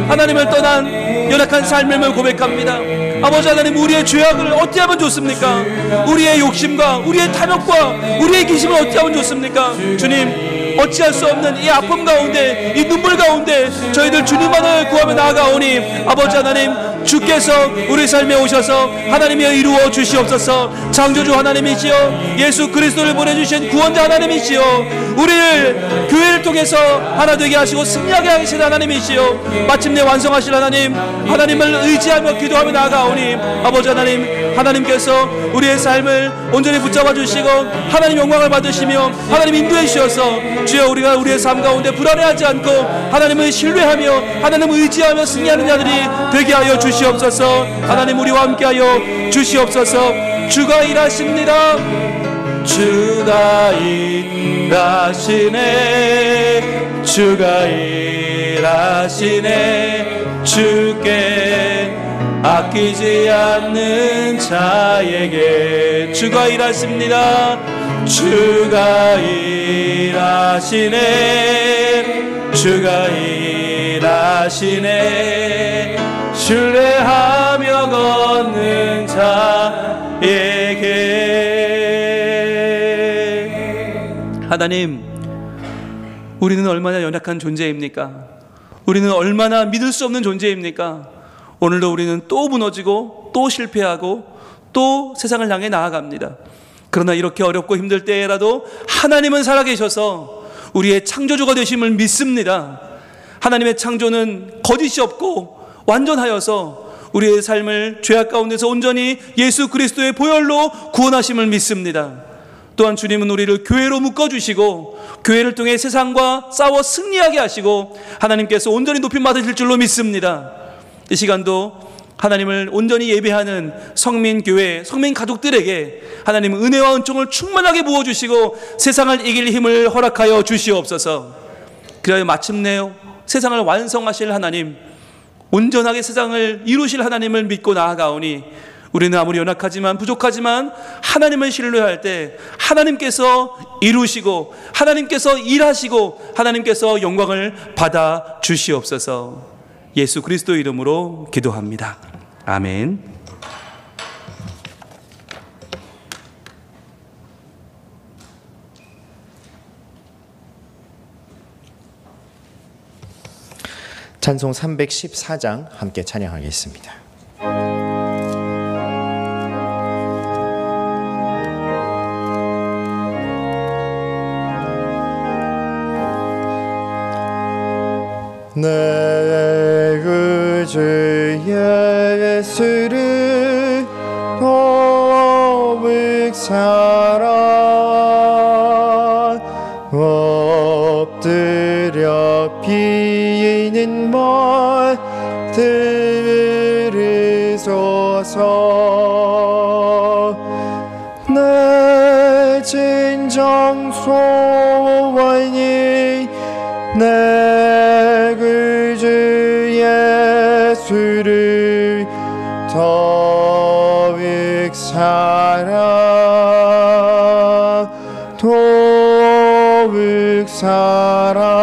하나님을 떠난 연약한 삶임을 고백합니다. 아버지 하나님, 우리의 죄악을 어떻게 하면 좋습니까? 우리의 욕심과 우리의 탐욕과 우리의 기심을 어떻게 하면 좋습니까? 주님, 어찌할 수 없는 이 아픔 가운데, 이 눈물 가운데 저희들 주님만을 구하며 나아가오니 아버지 하나님, 주께서 우리 삶에 오셔서 하나님이 이루어 주시옵소서. 창조주 하나님이시여, 예수 그리스도를 보내주신 구원자 하나님이시여, 우리를 교회를 통해서 하나 되게 하시고 승리하게 하시는 하나님이시여, 마침내 완성하실 하나님, 하나님을 의지하며 기도하며 나아가오니 아버지 하나님, 하나님께서 우리의 삶을 온전히 붙잡아 주시고 하나님 영광을 받으시며 하나님 인도해 주셔서 주여, 우리가 우리의 삶 가운데 불안해하지 않고 하나님을 신뢰하며 하나님을 의지하며 승리하는 자들이 되게 하여 주시옵소서. 하나님, 우리와 함께하여 주시옵소서. 주가 일하십니다. 주가 일하시네. 주가 일하시네. 주께 아끼지 않는 자에게 주가 일하십니다. 주가 일하시네. 주가 일하시네. 신뢰하며 걷는 자에게. 하나님, 우리는 얼마나 연약한 존재입니까? 우리는 얼마나 믿을 수 없는 존재입니까? 오늘도 우리는 또 무너지고 또 실패하고 또 세상을 향해 나아갑니다. 그러나 이렇게 어렵고 힘들 때라도 하나님은 살아계셔서 우리의 창조주가 되심을 믿습니다. 하나님의 창조는 거짓이 없고 완전하여서 우리의 삶을 죄악 가운데서 온전히 예수 그리스도의 보혈로 구원하심을 믿습니다. 또한 주님은 우리를 교회로 묶어주시고 교회를 통해 세상과 싸워 승리하게 하시고 하나님께서 온전히 높임 받으실 줄로 믿습니다. 이 시간도 하나님을 온전히 예배하는 성민교회, 성민가족들에게 하나님 은혜와 은총을 충만하게 부어주시고 세상을 이길 힘을 허락하여 주시옵소서. 그래야 마침내 세상을 완성하실 하나님, 온전하게 세상을 이루실 하나님을 믿고 나아가오니 우리는 아무리 연약하지만 부족하지만 하나님을 신뢰할 때 하나님께서 이루시고 하나님께서 일하시고 하나님께서 영광을 받아 주시옵소서. 예수 그리스도 이름으로 기도합니다. 아멘. 찬송 314장 함께 찬양하겠습니다. 내 구주 예수를 더욱 사랑 엎드려 비는 말 들으소서. 내 진정 소원이 내 구주 예수를 더욱 사랑 더욱 사랑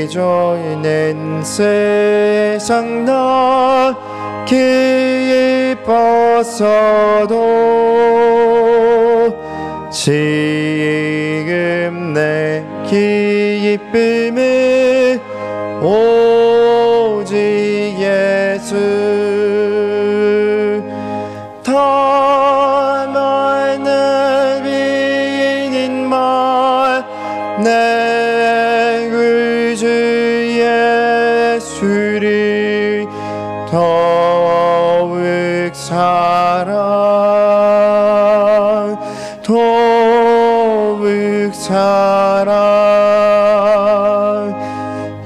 이전엔 세상 나 기뻤어도 지금 내 기쁨은 오직 예수. 더 많은 비는 말 내 구주 예수를 더욱 사랑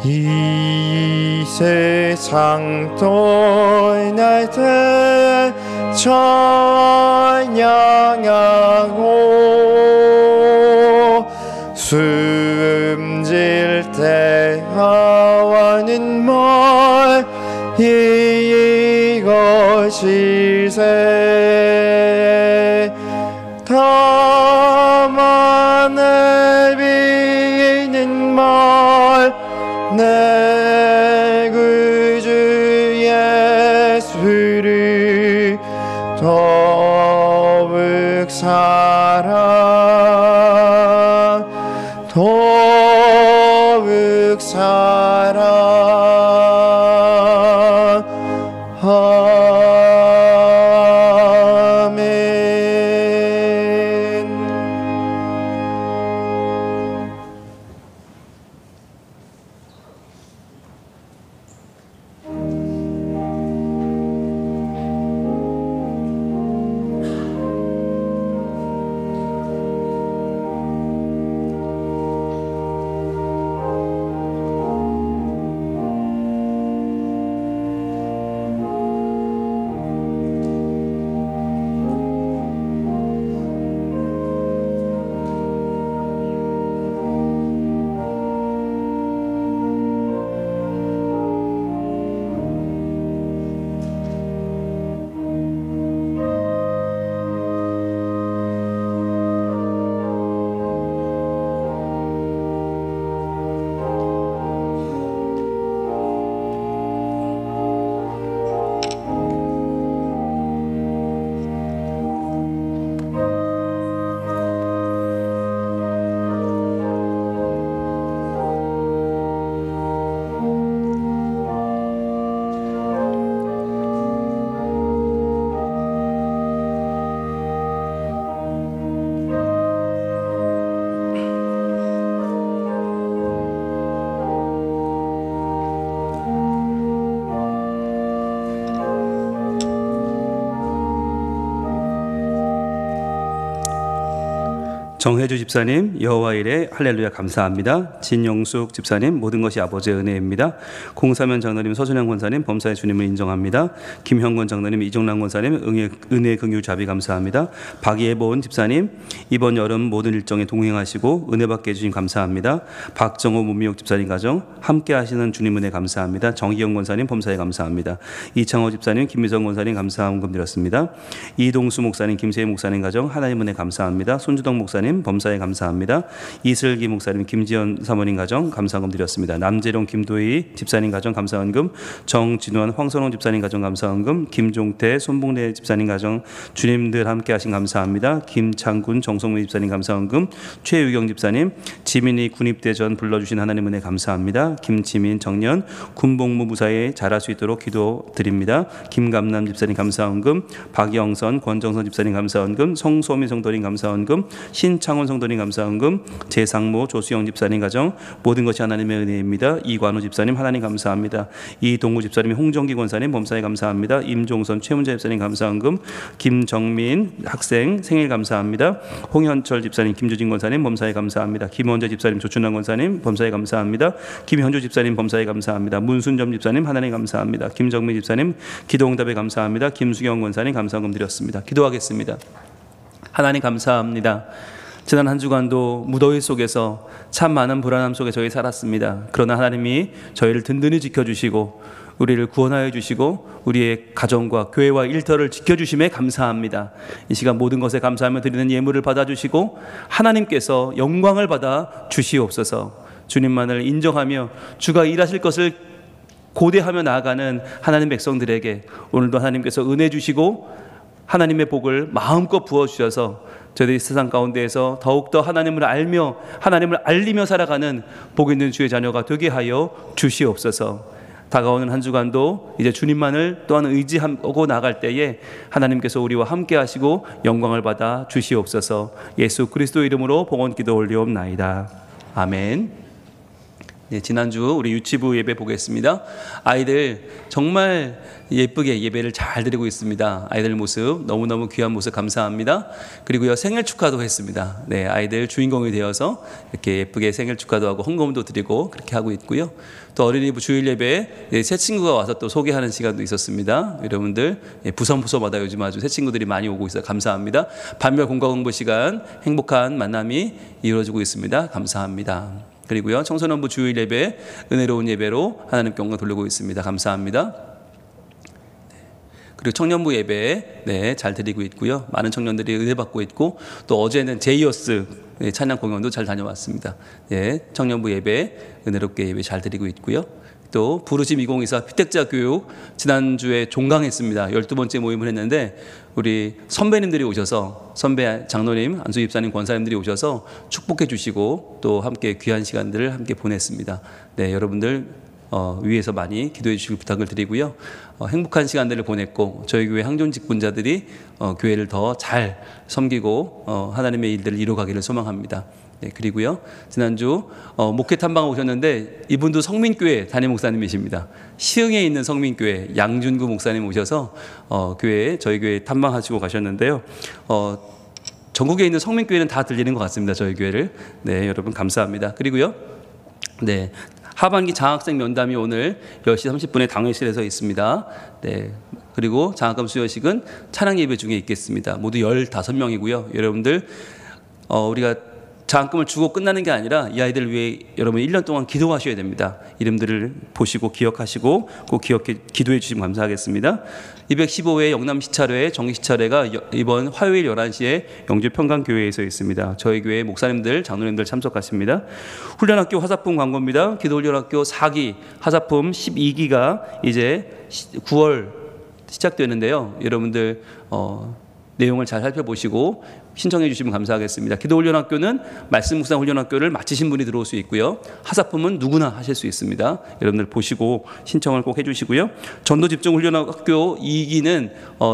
이 세상 떠날 때 찬양하고 숨질 때 하와는 말 이것일세 다만 내비는 말 내 구주 예수를 더욱 사랑 더욱 사랑 정혜주 집사님, 여호와 일에 할렐루야 감사합니다. 진영숙 집사님, 모든 것이 아버지의 은혜입니다. 공사면 장로님, 서준영 권사님, 범사의 주님을 인정합니다. 김형권 장로님, 이종란 권사님, 은혜 긍휼 자비 감사합니다. 박예본 집사님, 이번 여름 모든 일정에 동행하시고 은혜 받게 해주신 감사합니다. 박정호 문미옥 집사님 가정 함께 하시는 주님 은혜 감사합니다. 정희영 권사님, 범사에 감사합니다. 이창호 집사님, 김미성 권사님 감사함금 드렸습니다. 이동수 목사님, 김세희 목사님 가정 하나님 은혜 감사합니다. 손주덕 목사님 범사에 감사합니다. 이슬기 목사님, 김지연 사모님 가정 감사금 드렸습니다. 남재룡, 김도희 집사님 가정 감사원금, 정진원, 황선홍 집사님 가정 감사원금, 김종태, 손봉래 집사님 가정 주님들 함께 하신 감사합니다. 김창군, 정성민 집사님 감사원금, 최유경 집사님, 지민이 군입대전 불러주신 하나님 은혜 감사합니다. 김지민, 정년, 군복무 무사히 잘할 수 있도록 기도드립니다. 김감남 집사님 감사원금, 박영선, 권정선 집사님 감사원금, 성소미 성도님 감사원금, 신창원 성도님 감사원금, 제상모, 조수영 집사님 가정 모든 것이 하나님의 은혜입니다. 이관우 집사님 하나님 감사합니다. 이동구 집사님, 홍정기 권사님 범사에 감사합니다. 임종선, 최문재 집사님 감사원금, 김정민 학생 생일 감사합니다. 홍현철 집사님, 김주진 권사님 범사에 감사합니다. 김원재 집사님, 조춘남 권사님 범사에 감사합니다. 김현주 집사님 범사에 감사합니다. 문순점 집사님 하나님 감사합니다. 김정민 집사님 기도응답에 감사합니다. 김수경 권사님 감사원금 드렸습니다. 기도하겠습니다. 하나님 감사합니다. 지난 한 주간도 무더위 속에서 참 많은 불안함 속에 저희 살았습니다. 그러나 하나님이 저희를 든든히 지켜주시고 우리를 구원하여 주시고 우리의 가정과 교회와 일터를 지켜주심에 감사합니다. 이 시간 모든 것에 감사하며 드리는 예물을 받아주시고 하나님께서 영광을 받아 주시옵소서. 주님만을 인정하며 주가 일하실 것을 고대하며 나아가는 하나님 백성들에게 오늘도 하나님께서 은혜 주시고 하나님의 복을 마음껏 부어주셔서 저희들이 세상 가운데에서 더욱더 하나님을 알며 하나님을 알리며 살아가는 복 있는 주의 자녀가 되게 하여 주시옵소서. 다가오는 한 주간도 이제 주님만을 또한 의지하고 나갈 때에 하나님께서 우리와 함께 하시고 영광을 받아 주시옵소서. 예수 그리스도 이름으로 봉헌 기도 올리옵나이다. 아멘. 네, 지난주 우리 유치부 예배 보겠습니다. 아이들 정말 예쁘게 예배를 잘 드리고 있습니다. 아이들 모습 너무너무 귀한 모습 감사합니다. 그리고요, 생일 축하도 했습니다. 네, 아이들 주인공이 되어서 이렇게 예쁘게 생일 축하도 하고 헌금도 드리고 그렇게 하고 있고요. 또 어린이부 주일 예배에 새 친구가 와서 또 소개하는 시간도 있었습니다. 여러분들 부서마다 요즘 아주 새 친구들이 많이 오고 있어요. 감사합니다. 반별 공과 공부 시간 행복한 만남이 이루어지고 있습니다. 감사합니다. 그리고요, 청소년부 주일 예배 은혜로운 예배로 하나님께 영광 돌리고 있습니다. 감사합니다. 그리고 청년부 예배 잘 드리고 있고요. 많은 청년들이 은혜 받고 있고, 또 어제는 제이어스 찬양 공연도 잘 다녀왔습니다. 청년부 예배 은혜롭게 예배 잘 드리고 있고요. 또 부르심 2024 피택자 교육 지난주에 종강했습니다. 12번째 모임을 했는데 우리 선배님들이 오셔서, 선배 장로님, 안수 집사님, 권사님들이 오셔서 축복해 주시고 또 함께 귀한 시간들을 함께 보냈습니다. 여러분들 위에서 많이 기도해 주시길 부탁을 드리고요. 행복한 시간들을 보냈고, 저희 교회 항존 직분자들이 교회를 더 잘 섬기고 하나님의 일들을 이루어가기를 소망합니다. 그리고요, 지난주 목회 탐방 오셨는데 이분도 성민교회 담임 목사님이십니다. 시흥에 있는 성민교회 양준구 목사님 오셔서 저희 교회 탐방하시고 가셨는데요. 전국에 있는 성민교회는 다 들리는 것 같습니다. 저희 교회를. 여러분 감사합니다. 그리고요, 하반기 장학생 면담이 오늘 10시 30분에 당회실에서 있습니다. 그리고 장학금 수여식은 찬양 예배 중에 있겠습니다. 모두 15명이고요. 여러분들 우리가 장학금을 주고 끝나는 게 아니라 이 아이들을 위해 여러분 1년 동안 기도하셔야 됩니다. 이름들을 보시고 기억하시고 꼭 기도해 주시면 감사하겠습니다. 215회 영남 시찰회, 정기 시찰회가 이번 화요일 11시에 영주 평강교회에서 있습니다. 저희 교회 목사님들, 장로님들 참석하십니다. 훈련학교 화사품 광고입니다. 기도훈련학교 4기, 화사품 12기가 이제 9월 시작되는데요. 여러분들 내용을 잘 살펴보시고 신청해 주시면 감사하겠습니다. 기도훈련학교는 말씀 묵상 훈련학교를 마치신 분이 들어올 수 있고요. 하사품은 누구나 하실 수 있습니다. 여러분들 보시고 신청을 꼭 해주시고요. 전도집중훈련학교 2기는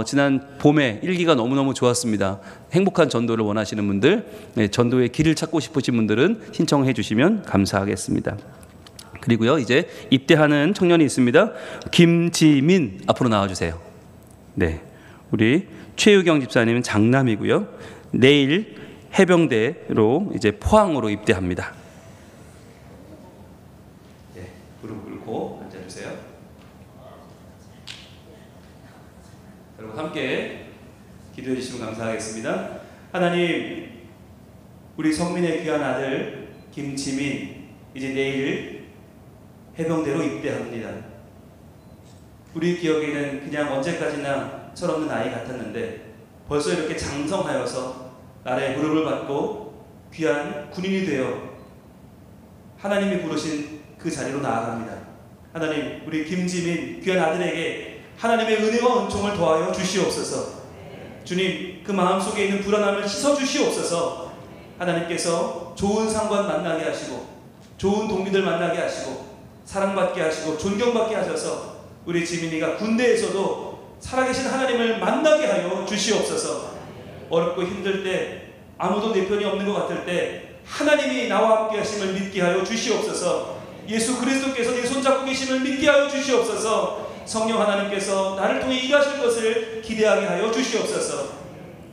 지난 봄에 1기가 너무너무 좋았습니다. 행복한 전도를 원하시는 분들, 전도의 길을 찾고 싶으신 분들은 신청해 주시면 감사하겠습니다. 그리고요, 이제 입대하는 청년이 있습니다. 김지민 앞으로 나와주세요. 우리 최유경 집사님은 장남이고요. 내일 해병대로 이제 포항으로 입대합니다. 무릎 꿇고 앉아주세요. 여러분 함께 기도해 주시면 감사하겠습니다. 하나님, 우리 성민의 귀한 아들 김지민 이제 내일 해병대로 입대합니다. 우리 기억에는 그냥 언제까지나 철없는 아이 같았는데 벌써 이렇게 장성하여서 나라의 부름을 받고 귀한 군인이 되어 하나님이 부르신 그 자리로 나아갑니다. 하나님, 우리 김지민 귀한 아들에게 하나님의 은혜와 은총을 더하여 주시옵소서. 주님, 그 마음속에 있는 불안함을 씻어주시옵소서. 하나님께서 좋은 상관 만나게 하시고 좋은 동기들 만나게 하시고 사랑받게 하시고 존경받게 하셔서 우리 지민이가 군대에서도 살아계신 하나님을 만나게 하여 주시옵소서. 어렵고 힘들 때, 아무도 내 편이 없는 것 같을 때 하나님이 나와 함께 하심을 믿게 하여 주시옵소서. 예수 그리스도께서 내 손잡고 계심을 믿게 하여 주시옵소서. 성령 하나님께서 나를 통해 일하실 것을 기대하게 하여 주시옵소서.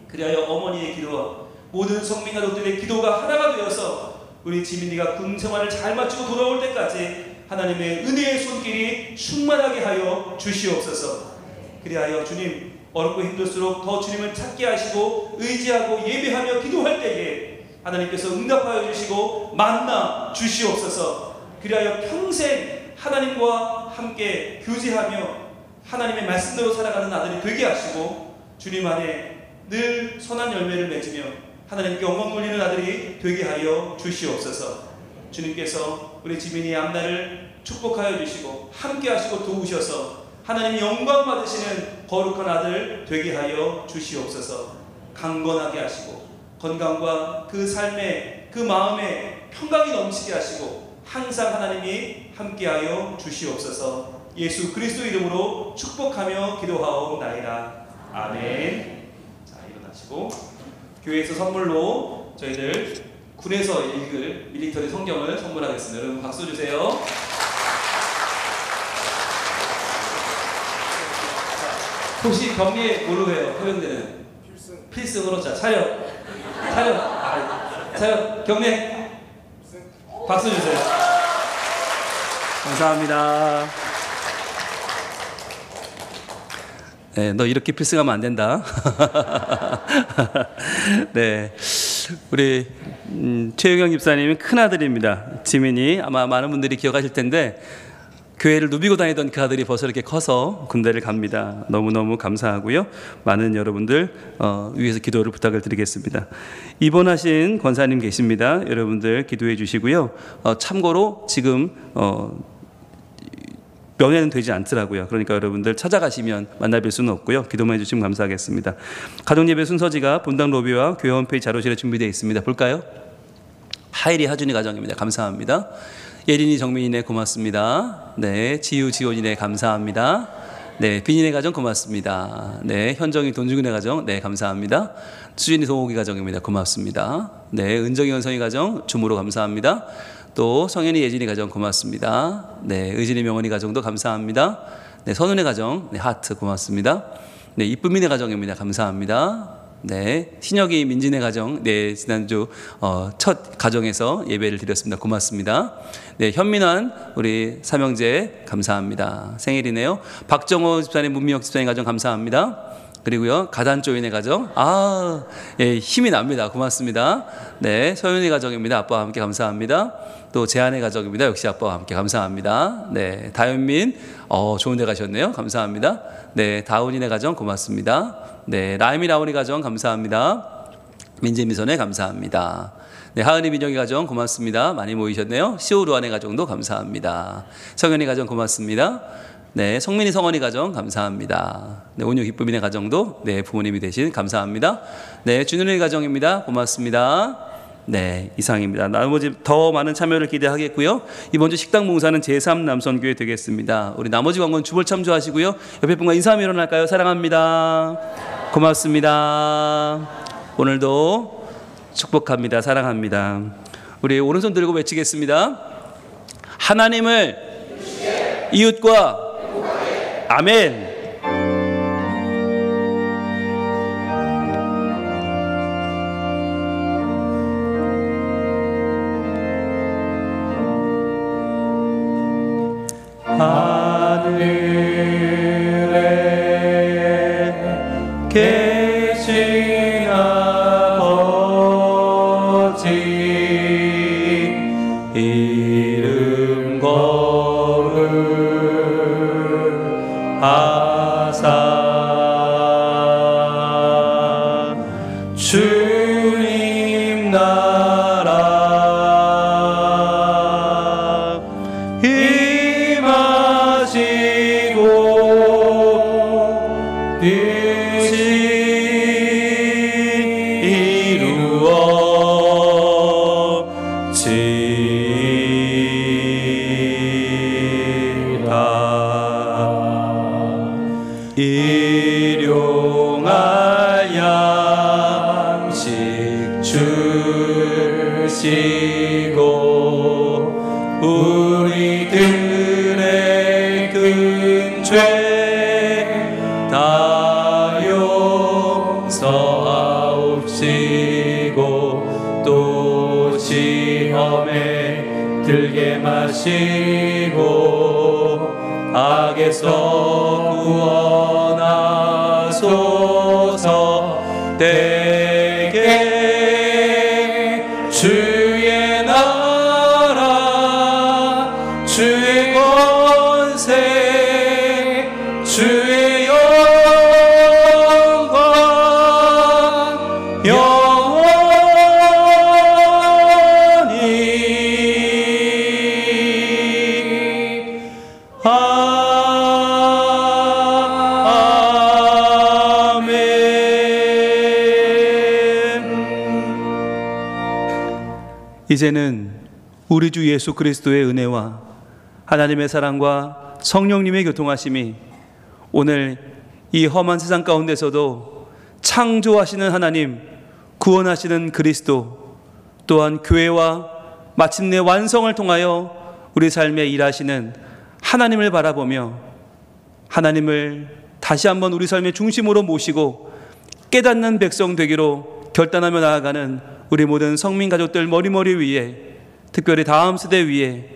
그리하여 어머니의 기도와 모든 성민 가족들의 기도가 하나가 되어서 우리 지민이가 군 생활을 잘 마치고 돌아올 때까지 하나님의 은혜의 손길이 충만하게 하여 주시옵소서. 그리하여 주님, 어렵고 힘들수록 더 주님을 찾게 하시고 의지하고 예배하며 기도할 때에 하나님께서 응답하여 주시고 만나 주시옵소서. 그리하여 평생 하나님과 함께 교제하며 하나님의 말씀대로 살아가는 아들이 되게 하시고 주님 안에 늘 선한 열매를 맺으며 하나님께 영광 돌리는 아들이 되게 하여 주시옵소서. 주님께서 우리 지민이의 앞날을 축복하여 주시고 함께 하시고 도우셔서 하나님이 영광 받으시는 거룩한 아들 되게 하여 주시옵소서. 강건하게 하시고 건강과 그 삶에 그 마음에 평강이 넘치게 하시고 항상 하나님이 함께하여 주시옵소서. 예수 그리스도 이름으로 축복하며 기도하옵나이다. 아멘. 자, 일어나시고 교회에서 선물로 저희들 군에서 읽을 밀리터리 성경을 선물하겠습니다. 여러분 박수 주세요. 혹시 경례 뭘로 해요? 해병대는 필승으로. 자, 차렷 경례. 박수 주세요. 감사합니다. 네, 너 이렇게 필승하면 안 된다. 네, 우리 최유경 집사님은 큰 아들입니다. 지민이. 아마 많은 분들이 기억하실 텐데 교회를 누비고 다니던 그 아들이 벌써 이렇게 커서 군대를 갑니다. 너무너무 감사하고요. 많은 여러분들 위해서 기도를 부탁을 드리겠습니다. 입원하신 권사님 계십니다. 여러분들 기도해 주시고요. 참고로 지금 면회는 되지 않더라고요. 그러니까 여러분들 찾아가시면 만나뵐 수는 없고요. 기도만 해주시면 감사하겠습니다. 가정예배 순서지가 본당 로비와 교회 홈페이지 자료실에 준비되어 있습니다. 볼까요? 하일이 하준이 가정입니다. 감사합니다. 예린이 정민이네 고맙습니다. 네, 지유 지원이네 감사합니다. 네, 빈이네 가정 고맙습니다. 네, 현정이 돈주근의 가정 네 감사합니다. 수진이 동욱이 가정입니다. 고맙습니다. 네, 은정이 은성이 가정 주무로 감사합니다. 또 성현이 예진이 가정 고맙습니다. 네, 의진이 명원이 가정도 감사합니다. 네, 선운의 가정 네, 하트 고맙습니다. 네, 이쁨이네 가정입니다. 감사합니다. 네, 신혁이 민진의 가정 네 지난주 첫 가정에서 예배를 드렸습니다. 고맙습니다. 네, 현민환 우리 삼형제 감사합니다. 생일이네요. 박정호 집사님 문미혁 집사님 가정 감사합니다. 그리고요 가단조인의 가정 예, 힘이 납니다. 고맙습니다. 네, 서윤이 가정입니다. 아빠와 함께 감사합니다. 또 재한의 가정입니다. 역시 아빠와 함께 감사합니다. 네, 다현민 좋은 데 가셨네요. 감사합니다. 네, 다운이네 가정 고맙습니다. 네, 라임이 라온이 가정 감사합니다. 민재미선의 감사합니다. 네, 하은이 민정이 가정 고맙습니다. 많이 모이셨네요. 시오루안의 가정도 감사합니다. 성현이 가정 고맙습니다. 네, 성민이 성원이 가정 감사합니다. 네, 온유 기쁨이네 가정도 네 부모님이 되신 감사합니다. 네, 준현이 가정입니다. 고맙습니다. 네, 이상입니다. 나머지 더 많은 참여를 기대하겠고요. 이번 주 식당 봉사는 제3남선교회 되겠습니다. 우리 나머지 광고는 주볼 참조하시고요. 옆에 분과 인사하며 일어날까요? 사랑합니다. 고맙습니다. 오늘도 축복합니다. 사랑합니다. 우리 오른손 들고 외치겠습니다. 하나님을 이웃과 아멘. 하늘에 계신 아버지 이름 거룩하사 주님 나라 임하시고 뜻이 이루어지리라. 일용할 양식 주시고 우리들의 큰 죄 다 용서하옵시고 또 시험에 들게 마시고 악에서 구원하소서. 대개 주의 나라 주의 권세 주의 영광 영원히 이제는 우리 주 예수 그리스도의 은혜와 하나님의 사랑과 성령님의 교통하심이 오늘 이 험한 세상 가운데서도 창조하시는 하나님, 구원하시는 그리스도, 또한 교회와 마침내 완성을 통하여 우리 삶에 일하시는 하나님을 바라보며 하나님을 다시 한번 우리 삶의 중심으로 모시고 깨닫는 백성 되기로 결단하며 나아가는 우리 모든 성민 가족들 머리머리 위에, 특별히 다음 세대 위에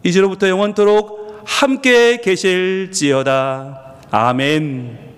이제로부터 영원토록 함께 계실지어다. 아멘.